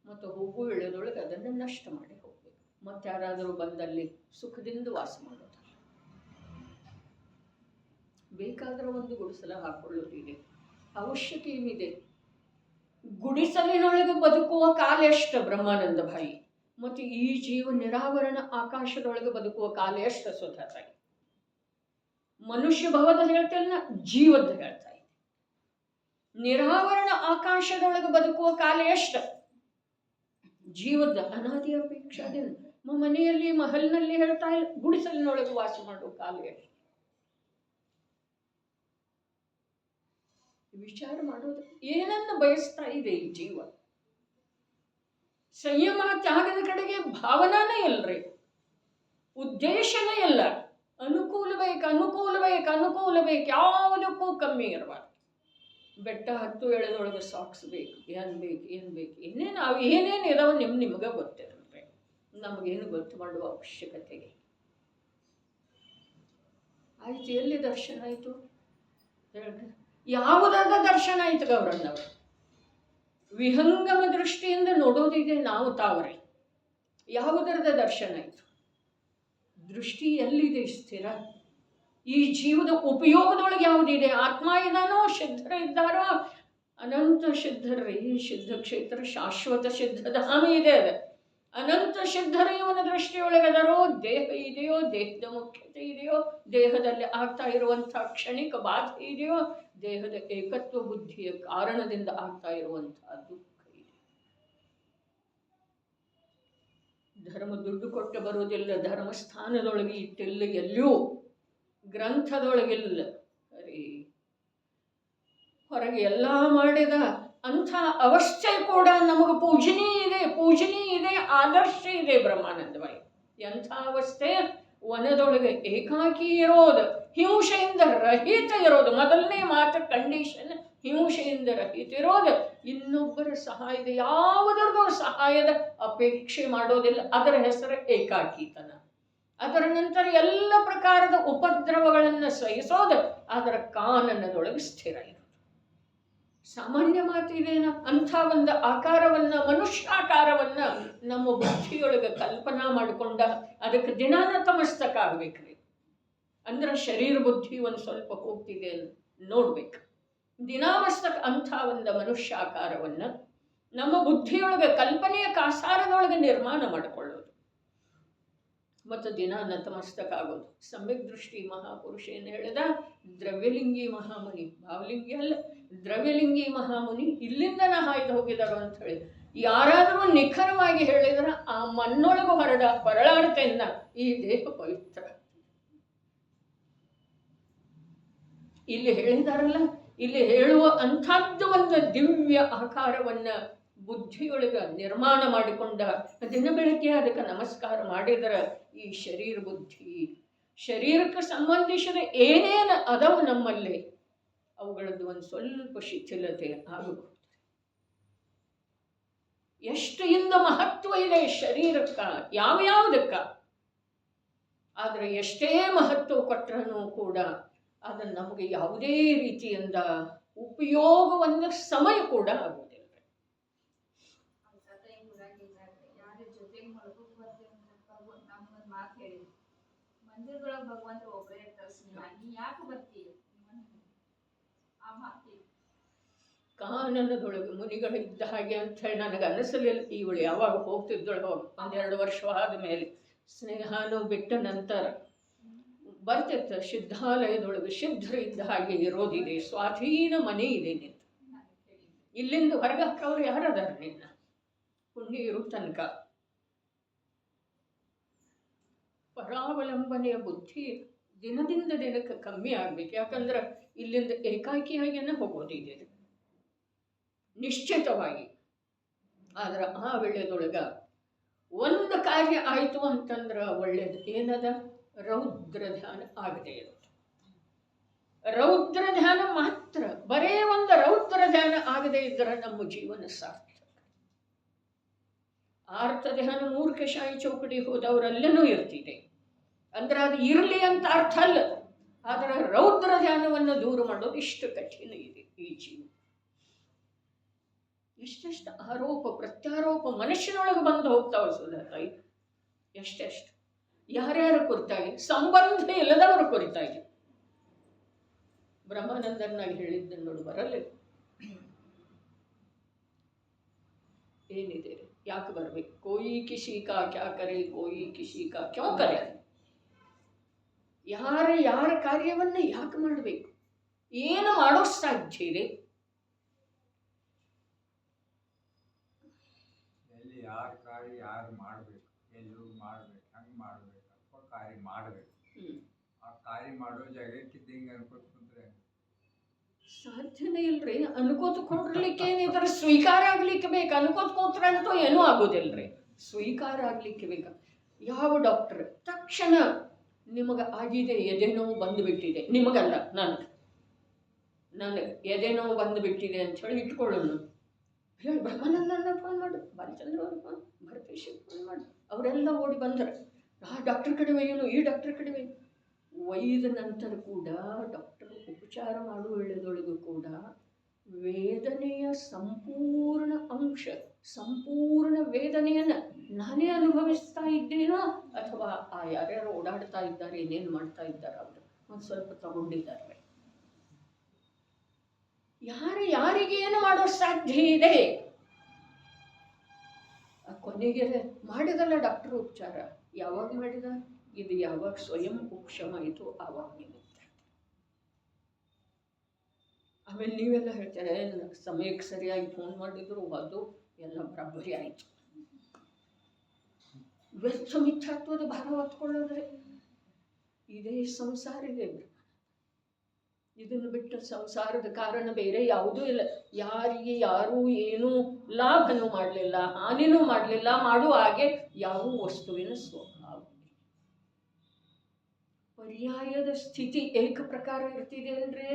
ಮತ್ತು ಹೋಗು ಇಳಿದೊಳಗೆ ಅದನ್ನು ನಷ್ಟ ಮಾಡಿ ಹೋಗ್ಬೇಕು. ಮತ್ತೆ ಯಾರಾದರೂ ಬಂದಲ್ಲಿ ಸುಖದಿಂದ ವಾಸ ಮಾಡೋದು. ಬೇಕಾದ್ರೆ ಒಂದು ಗುಡಿಸಲ ಹಾಕೊಳ್ಳೋದಿದೆ, ಅವಶ್ಯಕತೆ ಏನಿದೆ. ಗುಡಿಸಲಿನೊಳಗೆ ಬದುಕುವ ಕಾಲ ಎಷ್ಟು ಬ್ರಹ್ಮಾನಂದ ಭಾಯಿ, ಮತ್ತು ಈ ಜೀವ ನಿರಾವರಣ ಆಕಾಶದೊಳಗೆ ಬದುಕುವ ಕಾಲ ಎಷ್ಟು ಸ್ವತಃ. ಮನುಷ್ಯ ಭವದ ಹೇಳ್ತಿಲ್ಲ, ಜೀವದ ಹೇಳ್ತಾ ಇದೆ. ನಿರಾವರಣ ಆಕಾಶದೊಳಗೆ ಬದುಕುವ ಕಾಲ ಎಷ್ಟು? ಜೀವದ ಅನಾದಿ ಅಪೇಕ್ಷಾದಿಂದ ಮನೆಯಲ್ಲಿ ಮಹಲ್ನಲ್ಲಿ ಹೇಳ್ತಾ ಇಲ್ಲ, ಗುಡಿಸಲಿನೊಳಗೆ ವಾಸ ಮಾಡುವ ಕಾಲ ಎಷ್ಟು? ವಿಚಾರ ಮಾಡೋದು. ಏನನ್ನು ಬಯಸ್ತಾ ಇದೆ ಈ ಜೀವ? ಸಂಯಮ ತ್ಯಾಗದ ಕಡೆಗೆ ಭಾವನಾನೇ ಇಲ್ರಿ, ಉದ್ದೇಶನೇ ಇಲ್ಲ. ಅನುಕೂಲ ಬೇಕು, ಅನುಕೂಲ ಬೇಕು, ಅನುಕೂಲ ಬೇಕು, ಯಾವುದಕ್ಕೂ ಕಮ್ಮಿ ಇರಬಾರ್ದು. ಬೆಟ್ಟ ಹತ್ತು ಎಳೆದೊಳಗೆ ಸಾಕ್ಸ್ ಬೇಕು, ಏನು ಬೇಕು, ಏನು ಬೇಕು, ಏನೇನು ಅವು ಏನೇನು ಇದಾವೆ ನಿಮಗೆ ಗೊತ್ತಿರುತ್ತೆ, ನಮಗೇನು ಗೊತ್ತು ಮಾಡುವ ಅವಶ್ಯಕತೆಗೆ. ಆಯ್ತು, ಎಲ್ಲಿ ದರ್ಶನ ಆಯಿತು ಹೇಳ್ರಿ? ಯಾವುದಾದ ದರ್ಶನ ಆಯ್ತು ಗೌರಣ್ಣವರು? ವಿಹಂಗಮ ದೃಷ್ಟಿಯಿಂದ ನೋಡೋದಿದೆ ನಾವು ತಾವ್ರಿ. ಯಾವುದರದ ದರ್ಶನ ಆಯಿತು? ದೃಷ್ಟಿ ಎಲ್ಲಿದೆ ಸ್ಥಿರ? ಈ ಜೀವದ ಉಪಯೋಗದೊಳಗೆ ಯಾವುದಿದೆ? ಆತ್ಮ ಇದ್ದಾನೋ, ಸಿದ್ಧರ ಇದ್ದಾರೋ? ಅನಂತ ಸಿದ್ಧರ್ರಿ, ಸಿದ್ಧ ಕ್ಷೇತ್ರ ಶಾಶ್ವತ ಸಿದ್ಧಧಾಮ ಇದೆ. ಅದು ಅನಂತ ಸಿದ್ಧರ ಇವನ ದೃಷ್ಟಿಯೊಳಗದರೋ? ದೇಹ ಇದೆಯೋ, ದೇಹದ ಮುಖ್ಯತೆ ಇದೆಯೋ, ದೇಹದಲ್ಲಿ ಆಗ್ತಾ ಇರುವಂಥ ಕ್ಷಣಿಕ ಬಾಧೆ ಇದೆಯೋ, ದೇಹದ ಏಕತ್ವ ಬುದ್ಧಿಯ ಕಾರಣದಿಂದ ಆಗ್ತಾ ಇರುವಂತಹ ದುಃಖ ಇದೆ. ಧರ್ಮ ದುಡ್ಡು ಕೊಟ್ಟು ಬರುವುದಿಲ್ಲ, ಧರ್ಮಸ್ಥಾನದೊಳಗೆ ಇಟ್ಟಿಲ್ಲ, ಎಲ್ಲಿಯೂ ಗ್ರಂಥದೊಳಗಿಲ್ಲ. ಅರೆ ಹೊರಗೆ ಎಲ್ಲ ಮಾಡಿದ ಅಂಥ ಅವಸ್ಥೆ ಕೂಡ ನಮಗೆ ಪೂಜನೀಯ ಇದೆ, ಪೂಜನೀಯ ಇದೆ, ಆದರ್ಶ ಇದೆ ಬ್ರಹ್ಮಾನಂದಮಯ. ಎಂಥ ಅವಸ್ಥೆ? ವನದೊಳಗೆ ಏಕಾಕಿ ಇರೋದು, ಹಿಂಸೆಯಿಂದ ರಹಿತ ಇರೋದು. ಮೊದಲನೇ ಮಾತು ಕಂಡೀಷನ್ ಹಿಂಸೆಯಿಂದ ರಹಿತ ಇರೋದು. ಇನ್ನೊಬ್ಬರ ಸಹಾಯದ, ಯಾವುದರದ್ದು ಸಹಾಯದ ಅಪೇಕ್ಷೆ ಮಾಡೋದಿಲ್ಲ. ಅದರ ಹೆಸರು ಏಕಾಕಿತನ. ಅದರ ನಂತರ ಎಲ್ಲ ಪ್ರಕಾರದ ಉಪದ್ರವಗಳನ್ನು ಸಹಿಸೋದು, ಅದರ ಕಾನನದೊಳಗೆ ಸ್ಥಿರ ಇರೋದು. ಸಾಮಾನ್ಯ ಮಾತಿದೇನ? ಅಂಥ ಒಂದು ಆಕಾರವನ್ನು, ಮನುಷ್ಯಾಕಾರವನ್ನು ನಮ್ಮ ಬುದ್ಧಿಯೊಳಗೆ ಕಲ್ಪನಾ ಮಾಡಿಕೊಂಡ ಅದಕ್ಕೆ ದಿನಾನತಮಸ್ತಕ ಆಗ್ಬೇಕ್ರಿ. ಅಂದ್ರೆ ಶರೀರ ಬುದ್ಧಿ ಒಂದು ಸ್ವಲ್ಪ ಹೋಗ್ತಿದೆ ನೋಡ್ಬೇಕು. ದಿನಾಮಸ್ತಕ ಅಂಥ ಒಂದು ಮನುಷ್ಯಾಕಾರವನ್ನು ನಮ್ಮ ಬುದ್ಧಿಯೊಳಗೆ ಕಲ್ಪನೆಯ ಕಾಸಾರದೊಳಗೆ ನಿರ್ಮಾಣ ಮಾಡಿಕೊಳ್ಳೋದು ಮತ್ತು ದಿನ ನತಮಸ್ತಕ ಆಗೋದು. ಸಮ್ಯಕ್ ದೃಷ್ಟಿ ಮಹಾಪುರುಷ ಏನು ಹೇಳಿದ? ದ್ರವ್ಯಲಿಂಗಿ ಮಹಾಮುನಿ, ಭಾವಲಿಂಗಿ ಅಲ್ಲ, ದ್ರವ್ಯಲಿಂಗಿ ಮಹಾಮುನಿ ಇಲ್ಲಿಂದ ಹಾಯ್ದು ಹೋಗಿದರು ಅಂತ ಹೇಳಿ. ಯಾರಾದರೂ ನಿಖರವಾಗಿ ಹೇಳಿದ್ರೆ ಆ ಮಣ್ಣೊಳಗೆ ಹೊರಳಾಡ್ತೆನ್ನ ಈ ದೇಹ ಪವಿತ್ರ. ಇಲ್ಲಿ ಹೇಳಿದಾರಲ್ಲ, ಇಲ್ಲಿ ಹೇಳುವ ಅಂಥದ್ದು ಒಂದು ದಿವ್ಯ ಆಕಾರವನ್ನು ಬುದ್ಧಿಯೊಳಗೆ ನಿರ್ಮಾಣ ಮಾಡಿಕೊಂಡ ದಿನ ಬೆಳಗ್ಗೆ ಅದಕ್ಕೆ ನಮಸ್ಕಾರ ಮಾಡಿದರೆ ಈ ಶರೀರ ಬುದ್ಧಿ, ಶರೀರಕ್ಕೆ ಸಂಬಂಧಿಸಿದ ಏನೇನು ಅದವು ನಮ್ಮಲ್ಲಿ, ಅವುಗಳದ್ದು ಒಂದು ಸ್ವಲ್ಪ ಶಿಥಿಲತೆ ಆಗಬಹುದು. ಎಷ್ಟು ಇಂದ ಮಹತ್ವ ಇದೆ ಶರೀರಕ್ಕೆ, ಯಾವ್ಯಾವುದಕ್ಕ. ಆದರೆ ಎಷ್ಟೇ ಮಹತ್ವ ಕೊಟ್ಟರೂ ಕೂಡ ಅದನ್ನು ನಮಗೆ ಯಾವುದೇ ರೀತಿಯಿಂದ ಉಪಯೋಗವನ್ನು ಸಮಯ ಕೂಡ ಆಗುವುದಿಲ್ಲ. ಮಾತು ಹೇಳಿದ್ರು, ಮಂದಿರದೊಳಗೆ ಭಗವಂತ ಒಬ್ಬರೇ ಇರ್ತಾರೆ ಸ್ನೇಹ, ನೀ ಯಾಕೆ ಬರ್ತೀಯ? ಆ ಮಾತು ಕಾನನದೊಳಗೆ ಮುನಿಗಳಿದ್ದ ಹಾಗೆ ಅಂತ ಹೇಳಿ ನನಗೆ ಅನಿಸಲಿಲ್ಲ. ಇವಳು ಯಾವಾಗ ಹೋಗ್ತಿದ್ದಳು, ಒಂದೆರಡು ವರ್ಷ ಆದಮೇಲೆ ಸ್ನೇಹನೂ ಬಿಟ್ಟ ನಂತರ ಬರ್ತಿತ್ತು ಸಿದ್ಧಾಲಯದೊಳಗೆ ಸಿದ್ಧರಿದ್ದ ಹಾಗೆ ಇರೋದಿದೆ, ಸ್ವಾಧೀನ ಮನೆ ಇದೆ ನಿಂತು, ಇಲ್ಲಿಂದ ಹೊರಗೆ ಹಾಕವ್ರು ಯಾರದಾರ ನಿನ್ನ ಪುಣ್ಯ ಇರೋ ತನಕ. ಪರಾವಲಂಬನೆಯ ಬುದ್ಧಿ ದಿನದಿಂದ ದಿನಕ್ಕೆ ಕಮ್ಮಿ ಆಗ್ಬೇಕು. ಯಾಕಂದ್ರೆ ಇಲ್ಲಿಂದ ಏಕಾಕಿಯಾಗಿಯೇ ಹೋಗೋದಿದೆ ನಿಶ್ಚಿತವಾಗಿ. ಆದ್ರೆ ಆ ವೇಳೆದೊಳಗ ಒಂದು ಕಾರ್ಯ ಆಯಿತು ಅಂತಂದ್ರೆ ಒಳ್ಳೇದು. ಏನದ? ರೌದ್ರ ಧ್ಯಾನ ಆಗದೆ ಇರುತ್ತೆ. ರೌದ್ರ ಧ್ಯಾನ ಮಾತ್ರ, ಬರೇ ಒಂದು ರೌದ್ರ ಧ್ಯಾನ ಆಗದೆ ಇದ್ರೆ ನಮ್ಮ ಜೀವನ ಸಾರ್ಥಕ. ಆರ್ತ ಧ್ಯಾನ ಮೂರ್ಖಶಾಹಿ ಚೌಕಡಿ ಹೋದವರಲ್ಲೇನೂ ಇರ್ತಿದೆ, ಅಂದ್ರೆ ಅದು ಇರಲಿ ಅಂತ ಅರ್ಥ ಅಲ್ಲ. ಆದರೆ ರೌದ್ರ ಧ್ಯಾನವನ್ನು ದೂರ ಮಾಡೋದು ಇಷ್ಟು ಕಠಿಣ ಇದೆ ಈ ಜೀವ. ಎಷ್ಟೆಷ್ಟು ಆರೋಪ ಪ್ರತ್ಯಾರೋಪ ಮನುಷ್ಯನೊಳಗೆ ಬಂದು ಹೋಗ್ತಾವ ಸುಧಾತಾಯಿ, ಎಷ್ಟೆಷ್ಟು ಯಾರ್ಯಾರ ಕುರಿತಾಗಿ, ಸಂಬಂಧ ಇಲ್ಲದವರ ಕುರಿತಾಗಿ. ಬ್ರಹ್ಮಾನಂದನಾಗಿ ಹೇಳಿದ್ದನ್ನು ನೋಡು, ಬರಲ್ಲ ಏನಿದೆ, ಯಾಕೆ ಬರ್ಬೇಕು? ಕೋಯಿ ಕಿಸಿ ಕಾ ಕ್ಯಾ ಕರೆ, ಕೋಯಿ ಕಿಸಿ ಕಾ ಕ್ಯೋ ಕರೆ. ಯಾರ ಕಾರ್ಯವನ್ನ ಯಾಕೆ ಮಾಡಬೇಕು? ಏನು ಮಾಡೋ ಸಾಧ್ಯ ಇದೆ? ಎಲ್ಲಿ ಯಾರ ಕಾರ್ಯ ಯಾರು ಮಾಡಬೇಕು, ಎಲ್ಲೂ ಮಾಡಬೇಕು, ಹಂಗೆ ಮಾಡಬೇಕು ಅಥವಾ ಕಾರ್ಯ ಮಾಡಬೇಕು. ಆ ಕಾರ್ಯ ಮಾಡೋ ಜಾಗಕ್ಕೆ ಹಿಂಗೆ ಅನ್ಕೋತ ಕುಂತ್ರೆ ಸಾಧ್ಯನೇ ಇಲ್ರಿ. ಅನ್ಕೋತ್ಕೊಂಡಿರ್ಲಿಕ್ಕೆ ಏನಿದ್ರೆ ಸ್ವೀಕಾರ ಆಗ್ಲಿಕ್ಕೆ ಬೇಕು. ಅನ್ಕೋತ್ ಕೂತ್ರೆ ಅಂತೂ ಏನೂ ಆಗೋದಿಲ್ರಿ, ಸ್ವೀಕಾರ ಆಗ್ಲಿಕ್ಕೆ ಬೇಕು. ಯಾವ ಡಾಕ್ಟರ್ ತಕ್ಷಣ ನಿಮಗೆ ಆಗಿದೆ, ಎದೆ ನೋವು ಬಂದುಬಿಟ್ಟಿದೆ, ನಿಮಗಲ್ಲ ನನಗೆ ಎದೆ ನೋವು ಬಂದುಬಿಟ್ಟಿದೆ ಅಂತ ಹೇಳಿ ಇಟ್ಕೊಳ್ಳೋಣ, ಹೇಳಿ ಬ್ರಹ್ಮಾನಂದನ ಫೋನ್ ಮಾಡು, ಬಾಲಚಂದ್ರ ಅವ್ರಿಗೆ ಫೋನ್, ಭರತೇಶಿಗೆ ಫೋನ್ ಮಾಡು, ಅವರೆಲ್ಲ ಓಡಿ ಬಂದರೆ ಆ ಡಾಕ್ಟರ್ ಕಡೆ ಒಯ್ಯನು, ಈ ಡಾಕ್ಟರ್ ಕಡೆ ಒಯ್ದ ನಂತರ ಕೂಡ ಡಾಕ್ಟರ್ ಉಪಚಾರ ಮಾಡುವ ವೇಳೆದೊಳಗೂ ಕೂಡ ವೇದನೆಯ ಸಂಪೂರ್ಣ ಅಂಶ, ಸಂಪೂರ್ಣ ವೇದನೆಯನ್ನು ನಾನೇ ಅನುಭವಿಸ್ತಾ ಇದ್ದೇನೋ, ಅಥವಾ ಆ ಯಾರ್ಯಾರು ಓಡಾಡ್ತಾ ಇದ್ದಾರೆ, ಏನೇನು ಮಾಡ್ತಾ ಇದ್ದಾರೆ ಅವರು ಒಂದು ಸ್ವಲ್ಪ ತಗೊಂಡಿದ್ದಾರೆ. ಯಾರಿಗೆ ಏನು ಮಾಡೋ ಸಾಧ್ಯ ಇದೆ? ಕೊನೆಗೆ ಮಾಡಿದಲ್ಲ ಡಾಕ್ಟರ್ ಉಪಚಾರ, ಯಾವಾಗ ಮಾಡಿದ? ಇದು ಯಾವಾಗ ಸ್ವಯಂ ಉಪಶಮ ಆಯಿತು ಆವಾಗ ನಿಮಿತ್ತ. ಆಮೇಲೆ ನೀವೆಲ್ಲ ಹೇಳ್ತಾರೆ ಸಮಯಕ್ಕೆ ಸರಿಯಾಗಿ ಫೋನ್ ಮಾಡಿದ್ರು, ಅದು ಎಲ್ಲ ಬರಬ್ಬರಿ ಆಯಿತು. ವ್ಯರ್ಥ ಮಿಥ್ಯಾತ್ವದ ಭಾರ ಹೊತ್ಕೊಳ್ಳೋದ್ರೆ ಇದೇ ಸಂಸಾರ ಇದೆ. ಇದನ್ನು ಬಿಟ್ಟು ಸಂಸಾರದ ಕಾರಣ ಬೇರೆ ಯಾವುದೂ ಇಲ್ಲ. ಯಾರಿಗೆ ಯಾರೂ ಏನೂ ಲಾಭನೂ ಮಾಡಲಿಲ್ಲ, ಹಾನಿನೂ ಮಾಡಲಿಲ್ಲ, ಮಾಡುವ ಹಾಗೆ ಯಾವ ವಸ್ತುವಿನ ಸ್ವಭಾವ. ಪರ್ಯಾಯದ ಸ್ಥಿತಿ ಏಕ ಪ್ರಕಾರ ಇರ್ತಿದೆ ಅಂದ್ರೆ,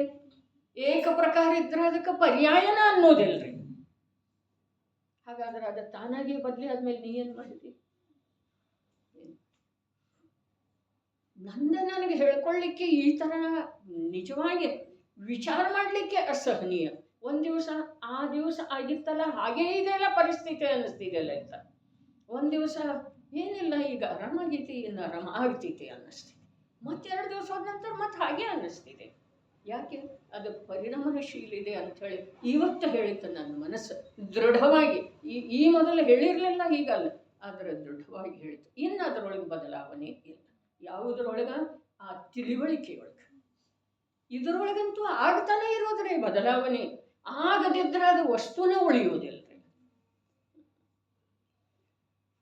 ಏಕ ಪ್ರಕಾರ ಇದ್ರೆ ಅದಕ್ಕೆ ಪರ್ಯಾಯನ ಅನ್ನೋದಿಲ್ರಿ. ಹಾಗಾದ್ರೆ ಅದು ತಾನಾಗಿ ಬದಲಿ ಆದ್ಮೇಲೆ ನೀ ಏನು ಮಾಡಿದಿ? ನನಗೆ ಹೇಳ್ಕೊಳ್ಳಿಕ್ಕೆ ಈ ಥರ ನಿಜವಾಗಿ ವಿಚಾರ ಮಾಡಲಿಕ್ಕೆ ಅಸಹನೀಯ. ಒಂದು ದಿವಸ ಆ ದಿವಸ ಆಗಿತ್ತಲ್ಲ ಹಾಗೇ ಇದೆಲ್ಲ ಪರಿಸ್ಥಿತಿ ಅನ್ನಿಸ್ತಿದೆಯಲ್ಲ ಅಂತ, ಒಂದು ದಿವಸ ಏನಿಲ್ಲ ಈಗ ಆರಾಮಾಗೈತಿ, ಇನ್ನು ಆರಾಮ ಆಗ್ತೈತಿ ಅನ್ನಿಸ್ತಿದೆ, ಮತ್ತೆರಡು ದಿವಸ ಹೋದ ನಂತರ ಮತ್ತೆ ಹಾಗೆ ಅನ್ನಿಸ್ತಿದೆ. ಯಾಕೆ? ಅದು ಪರಿಣಾಮಶೀಲಿದೆ ಅಂಥೇಳಿ ಇವತ್ತು ಹೇಳಿತ್ತು ನನ್ನ ಮನಸ್ಸು ದೃಢವಾಗಿ. ಈ ಮೊದಲು ಹೇಳಿರಲಿಲ್ಲ, ಹೀಗಲ್ಲ, ಆದರೆ ದೃಢವಾಗಿ ಹೇಳಿತು. ಇನ್ನು ಅದರೊಳಗೆ ಬದಲಾವಣೆ ಇಲ್ಲ. ಯಾವುದರೊಳಗೆ? ಆ ತಿಳಿವಳಿಕೆಯೊಳಗೆ. ಇದರೊಳಗಂತೂ ಆಗ್ತಾನೆ ಇರೋದ್ರಿ ಬದಲಾವಣೆ. ಆಗದಿದ್ರೆ ಅದು ವಸ್ತುನೇ ಉಳಿಯೋದಿಲ್ಲ ರೀ.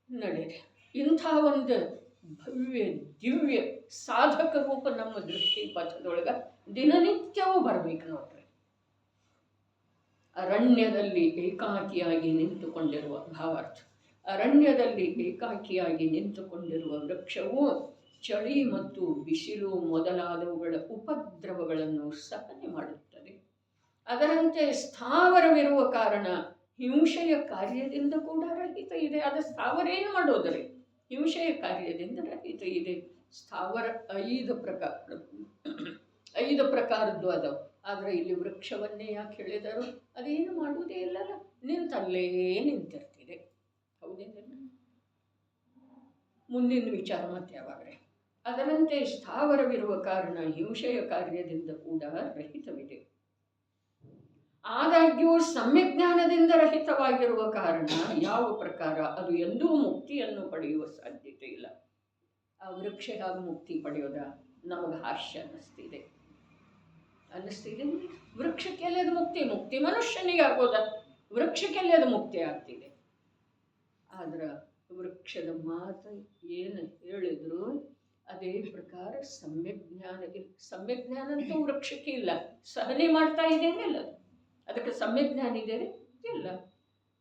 ನಡೀರಿ, ಇಂಥ ಒಂದು ಭವ್ಯ ದಿವ್ಯ ಸಾಧಕ ರೂಪ ನಮ್ಮ ದೃಷ್ಟಿ ಪಥದೊಳಗೆ ದಿನನಿತ್ಯವೂ ಬರಬೇಕು ನೋಡ್ರಿ. ಅರಣ್ಯದಲ್ಲಿ ಏಕಾಕಿಯಾಗಿ ನಿಂತುಕೊಂಡಿರುವ ಭಾವಾರ್ಥ, ಅರಣ್ಯದಲ್ಲಿ ಏಕಾಕಿಯಾಗಿ ನಿಂತುಕೊಂಡಿರುವ ವೃಕ್ಷವು ಚಳಿ ಮತ್ತು ಬಿಸಿಲು ಮೊದಲಾದವುಗಳ ಉಪದ್ರವಗಳನ್ನು ಸಹನೆ ಮಾಡುತ್ತದೆ. ಅದರಂತೆ ಸ್ಥಾವರವಿರುವ ಕಾರಣ ಹಿಂಸೆಯ ಕಾರ್ಯದಿಂದ ಕೂಡ ರಹಿತ ಇದೆ. ಅದು ಸ್ಥಾವರ ಏನು ಮಾಡೋದ್ರಿ? ಹಿಂಸೆಯ ಕಾರ್ಯದಿಂದ ರಹಿತ ಇದೆ. ಸ್ಥಾವರ ಐದು ಪ್ರಕಾರದ್ದು ಅದಾವ. ಆದರೆ ಇಲ್ಲಿ ವೃಕ್ಷವನ್ನೇ ಯಾಕೆ ಹೇಳಿದರು? ಅದೇನು ಮಾಡುವುದೇ ಇಲ್ಲಲ್ಲ, ನಿಂತಲ್ಲೇ ನಿಂತಿರ್ತಿದೆ. ಹೌದೇನಿಲ್ಲ? ಮುಂದಿನ ವಿಚಾರ ಮತ್ತೆ ಯಾವಾಗ್ರೆ. ಅದರಂತೆ ಸ್ಥಾವರವಿರುವ ಕಾರಣ ಹಿಂಸೆಯ ಕಾರ್ಯದಿಂದ ಕೂಡ ರಹಿತವಿದೆ. ಆದಾಗ್ಯೂ ಸಮ್ಯಜ್ಞಾನದಿಂದ ರಹಿತವಾಗಿರುವ ಕಾರಣ ಯಾವ ಪ್ರಕಾರ ಅದು ಎಂದೂ ಮುಕ್ತಿಯನ್ನು ಪಡೆಯುವ ಸಾಧ್ಯತೆ ಇಲ್ಲ. ಆ ವೃಕ್ಷ ಹಾಗೂ ಮುಕ್ತಿ ಪಡೆಯೋದ ನಮಗೆ ಹಾಸ್ಯ ಅನ್ನಿಸ್ತಿದೆ. ವೃಕ್ಷಕ್ಕೆಲ್ಲ ಅದು ಮುಕ್ತಿ ಮನುಷ್ಯನಿಗೆ ಆಗೋದ, ವೃಕ್ಷಕ್ಕೆಲ್ಲ ಅದು ಮುಕ್ತಿ ಆಗ್ತಿದೆ. ಆದ್ರೆ ವೃಕ್ಷದ ಮಾತು ಏನು ಹೇಳಿದ್ರು ಅದೇ ಪ್ರಕಾರ ಸಮ್ಯಜ್ಞಾನ ಅಂತೂ ವೃಕ್ಷಕ್ಕೆ ಇಲ್ಲ. ಸಹನೆ ಮಾಡ್ತಾ ಇದೇನಿಲ್ಲ, ಅದಕ್ಕೆ ಸಮ್ಯಜ್ಞಾನ ಇದೆ ಇಲ್ಲ.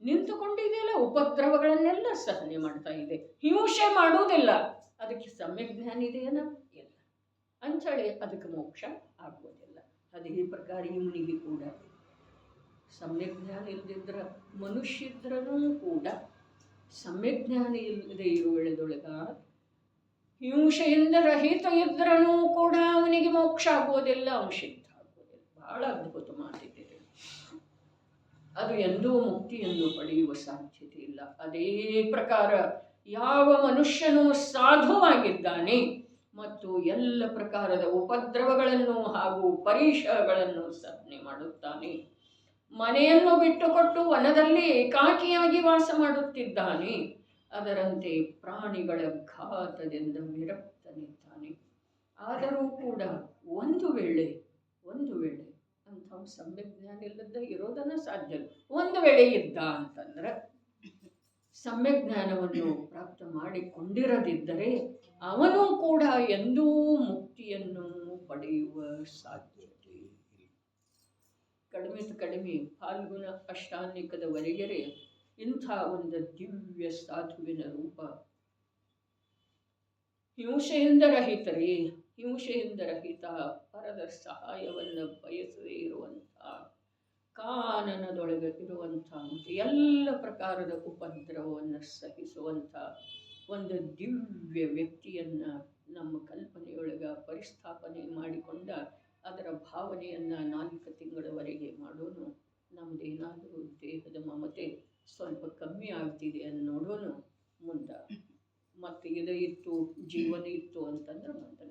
ನಿಂತುಕೊಂಡಿದೆಯಲ್ಲ, ಉಪದ್ರವಗಳನ್ನೆಲ್ಲ ಸಹನೆ ಮಾಡ್ತಾ ಇದೆ, ಹಿಂಸೆ ಮಾಡುವುದಿಲ್ಲ. ಅದಕ್ಕೆ ಸಮ್ಯಜ್ಞಾನ ಇದೆಯಲ್ಲ ಇಲ್ಲ ಅಂಥೇಳಿ ಅದಕ್ಕೆ ಮೋಕ್ಷ ಆಗುವುದಿಲ್ಲ. ಅದೇ ಪ್ರಕಾರ ಇವನಿಗೆ ಕೂಡ ಸಮ್ಯಜ್ಞಾನ ಇಲ್ಲದಿದ್ರ ಮನುಷ್ಯದ್ರೂ ಕೂಡ ಸಮ್ಯಜ್ಞಾನ ಇಲ್ಲದೆ ಇರುವೆಳೆದೊಳಗ ಹಿಂಸೆಯಿಂದ ರಹಿತ ಇದ್ರೂ ಕೂಡ ಅವನಿಗೆ ಮೋಕ್ಷ ಆಗುವುದಿಲ್ಲ, ಅವನು ಸಿದ್ಧ ಆಗುವುದಿಲ್ಲ. ಬಹಳ ಅದ್ಭುತ ಮಾತಿದೆ. ಅದು ಎಂದೂ ಮುಕ್ತಿಯನ್ನು ಪಡೆಯುವ ಸಾಧ್ಯತೆ ಇಲ್ಲ. ಅದೇ ಪ್ರಕಾರ ಯಾವ ಮನುಷ್ಯನು ಸಾಧುವಾಗಿದ್ದಾನೆ ಮತ್ತು ಎಲ್ಲ ಪ್ರಕಾರದ ಉಪದ್ರವಗಳನ್ನು ಹಾಗೂ ಪರೀಕ್ಷೆಗಳನ್ನು ಸಹನೆ ಮಾಡುತ್ತಾನೆ, ಮನೆಯನ್ನು ಬಿಟ್ಟುಕೊಟ್ಟು ವನದಲ್ಲಿ ಏಕಾಕಿಯಾಗಿ ವಾಸ ಮಾಡುತ್ತಿದ್ದಾನೆ, ಅದರಂತೆ ಪ್ರಾಣಿಗಳ ಘಾತದಿಂದ ವಿರಕ್ತನಿದ್ದಾನೆ. ಆದರೂ ಕೂಡ ಒಂದು ವೇಳೆ ಅಂಥ ಸಮ್ಯಜ್ಞಾನ ಇಲ್ಲದ ಇರೋದನ್ನು ಸಾಧ್ಯ. ಒಂದು ವೇಳೆ ಇದ್ದ ಅಂತಂದ್ರೆ ಸಮ್ಯಜ್ಞಾನವನ್ನು ಪ್ರಾಪ್ತ ಮಾಡಿಕೊಂಡಿರದಿದ್ದರೆ ಅವನು ಕೂಡ ಎಂದೂ ಮುಕ್ತಿಯನ್ನು ಪಡೆಯುವ ಸಾಧ್ಯತೆ ಇಲ್ಲ. ಕಡಿಮೆ ಫಾಲ್ಗುಣ ಅಷ್ಟಾನಿಕದವರೆಗೆ ಇಂಥ ಒಂದು ದಿವ್ಯ ಸಾಧುವಿನ ರೂಪ. ಹಿಂಸೆಯಿಂದ ರಹಿತ ಪರದ ಸಹಾಯವನ್ನು ಬಯಸದೇ ಇರುವಂಥ, ಕಾನನದೊಳಗೆ ಇರುವಂಥ ಮತ್ತು ಎಲ್ಲ ಪ್ರಕಾರದ ಉಪದ್ರವವನ್ನು ಸಹಿಸುವಂಥ ಒಂದು ದಿವ್ಯ ವ್ಯಕ್ತಿಯನ್ನು ನಮ್ಮ ಕಲ್ಪನೆಯೊಳಗೆ ಪರಿಸ್ಥಾಪನೆ ಮಾಡಿಕೊಂಡ ಅದರ ಭಾವನೆಯನ್ನು 4 ತಿಂಗಳವರೆಗೆ ಮಾಡೋನು. ನಮ್ಮದೇನಾದರೂ ದೇಹದ ಮಮತೆ ಸ್ವಲ್ಪ ಕಮ್ಮಿ ಆಗ್ತಿದೆ ಅಂತ ನೋಡೋನು ಮುಂದೆ. ಮತ್ತು ಇದು ಇತ್ತು, ಜೀವನ ಇತ್ತು ಅಂತಂದ್ರೆ ಮುಂದೆ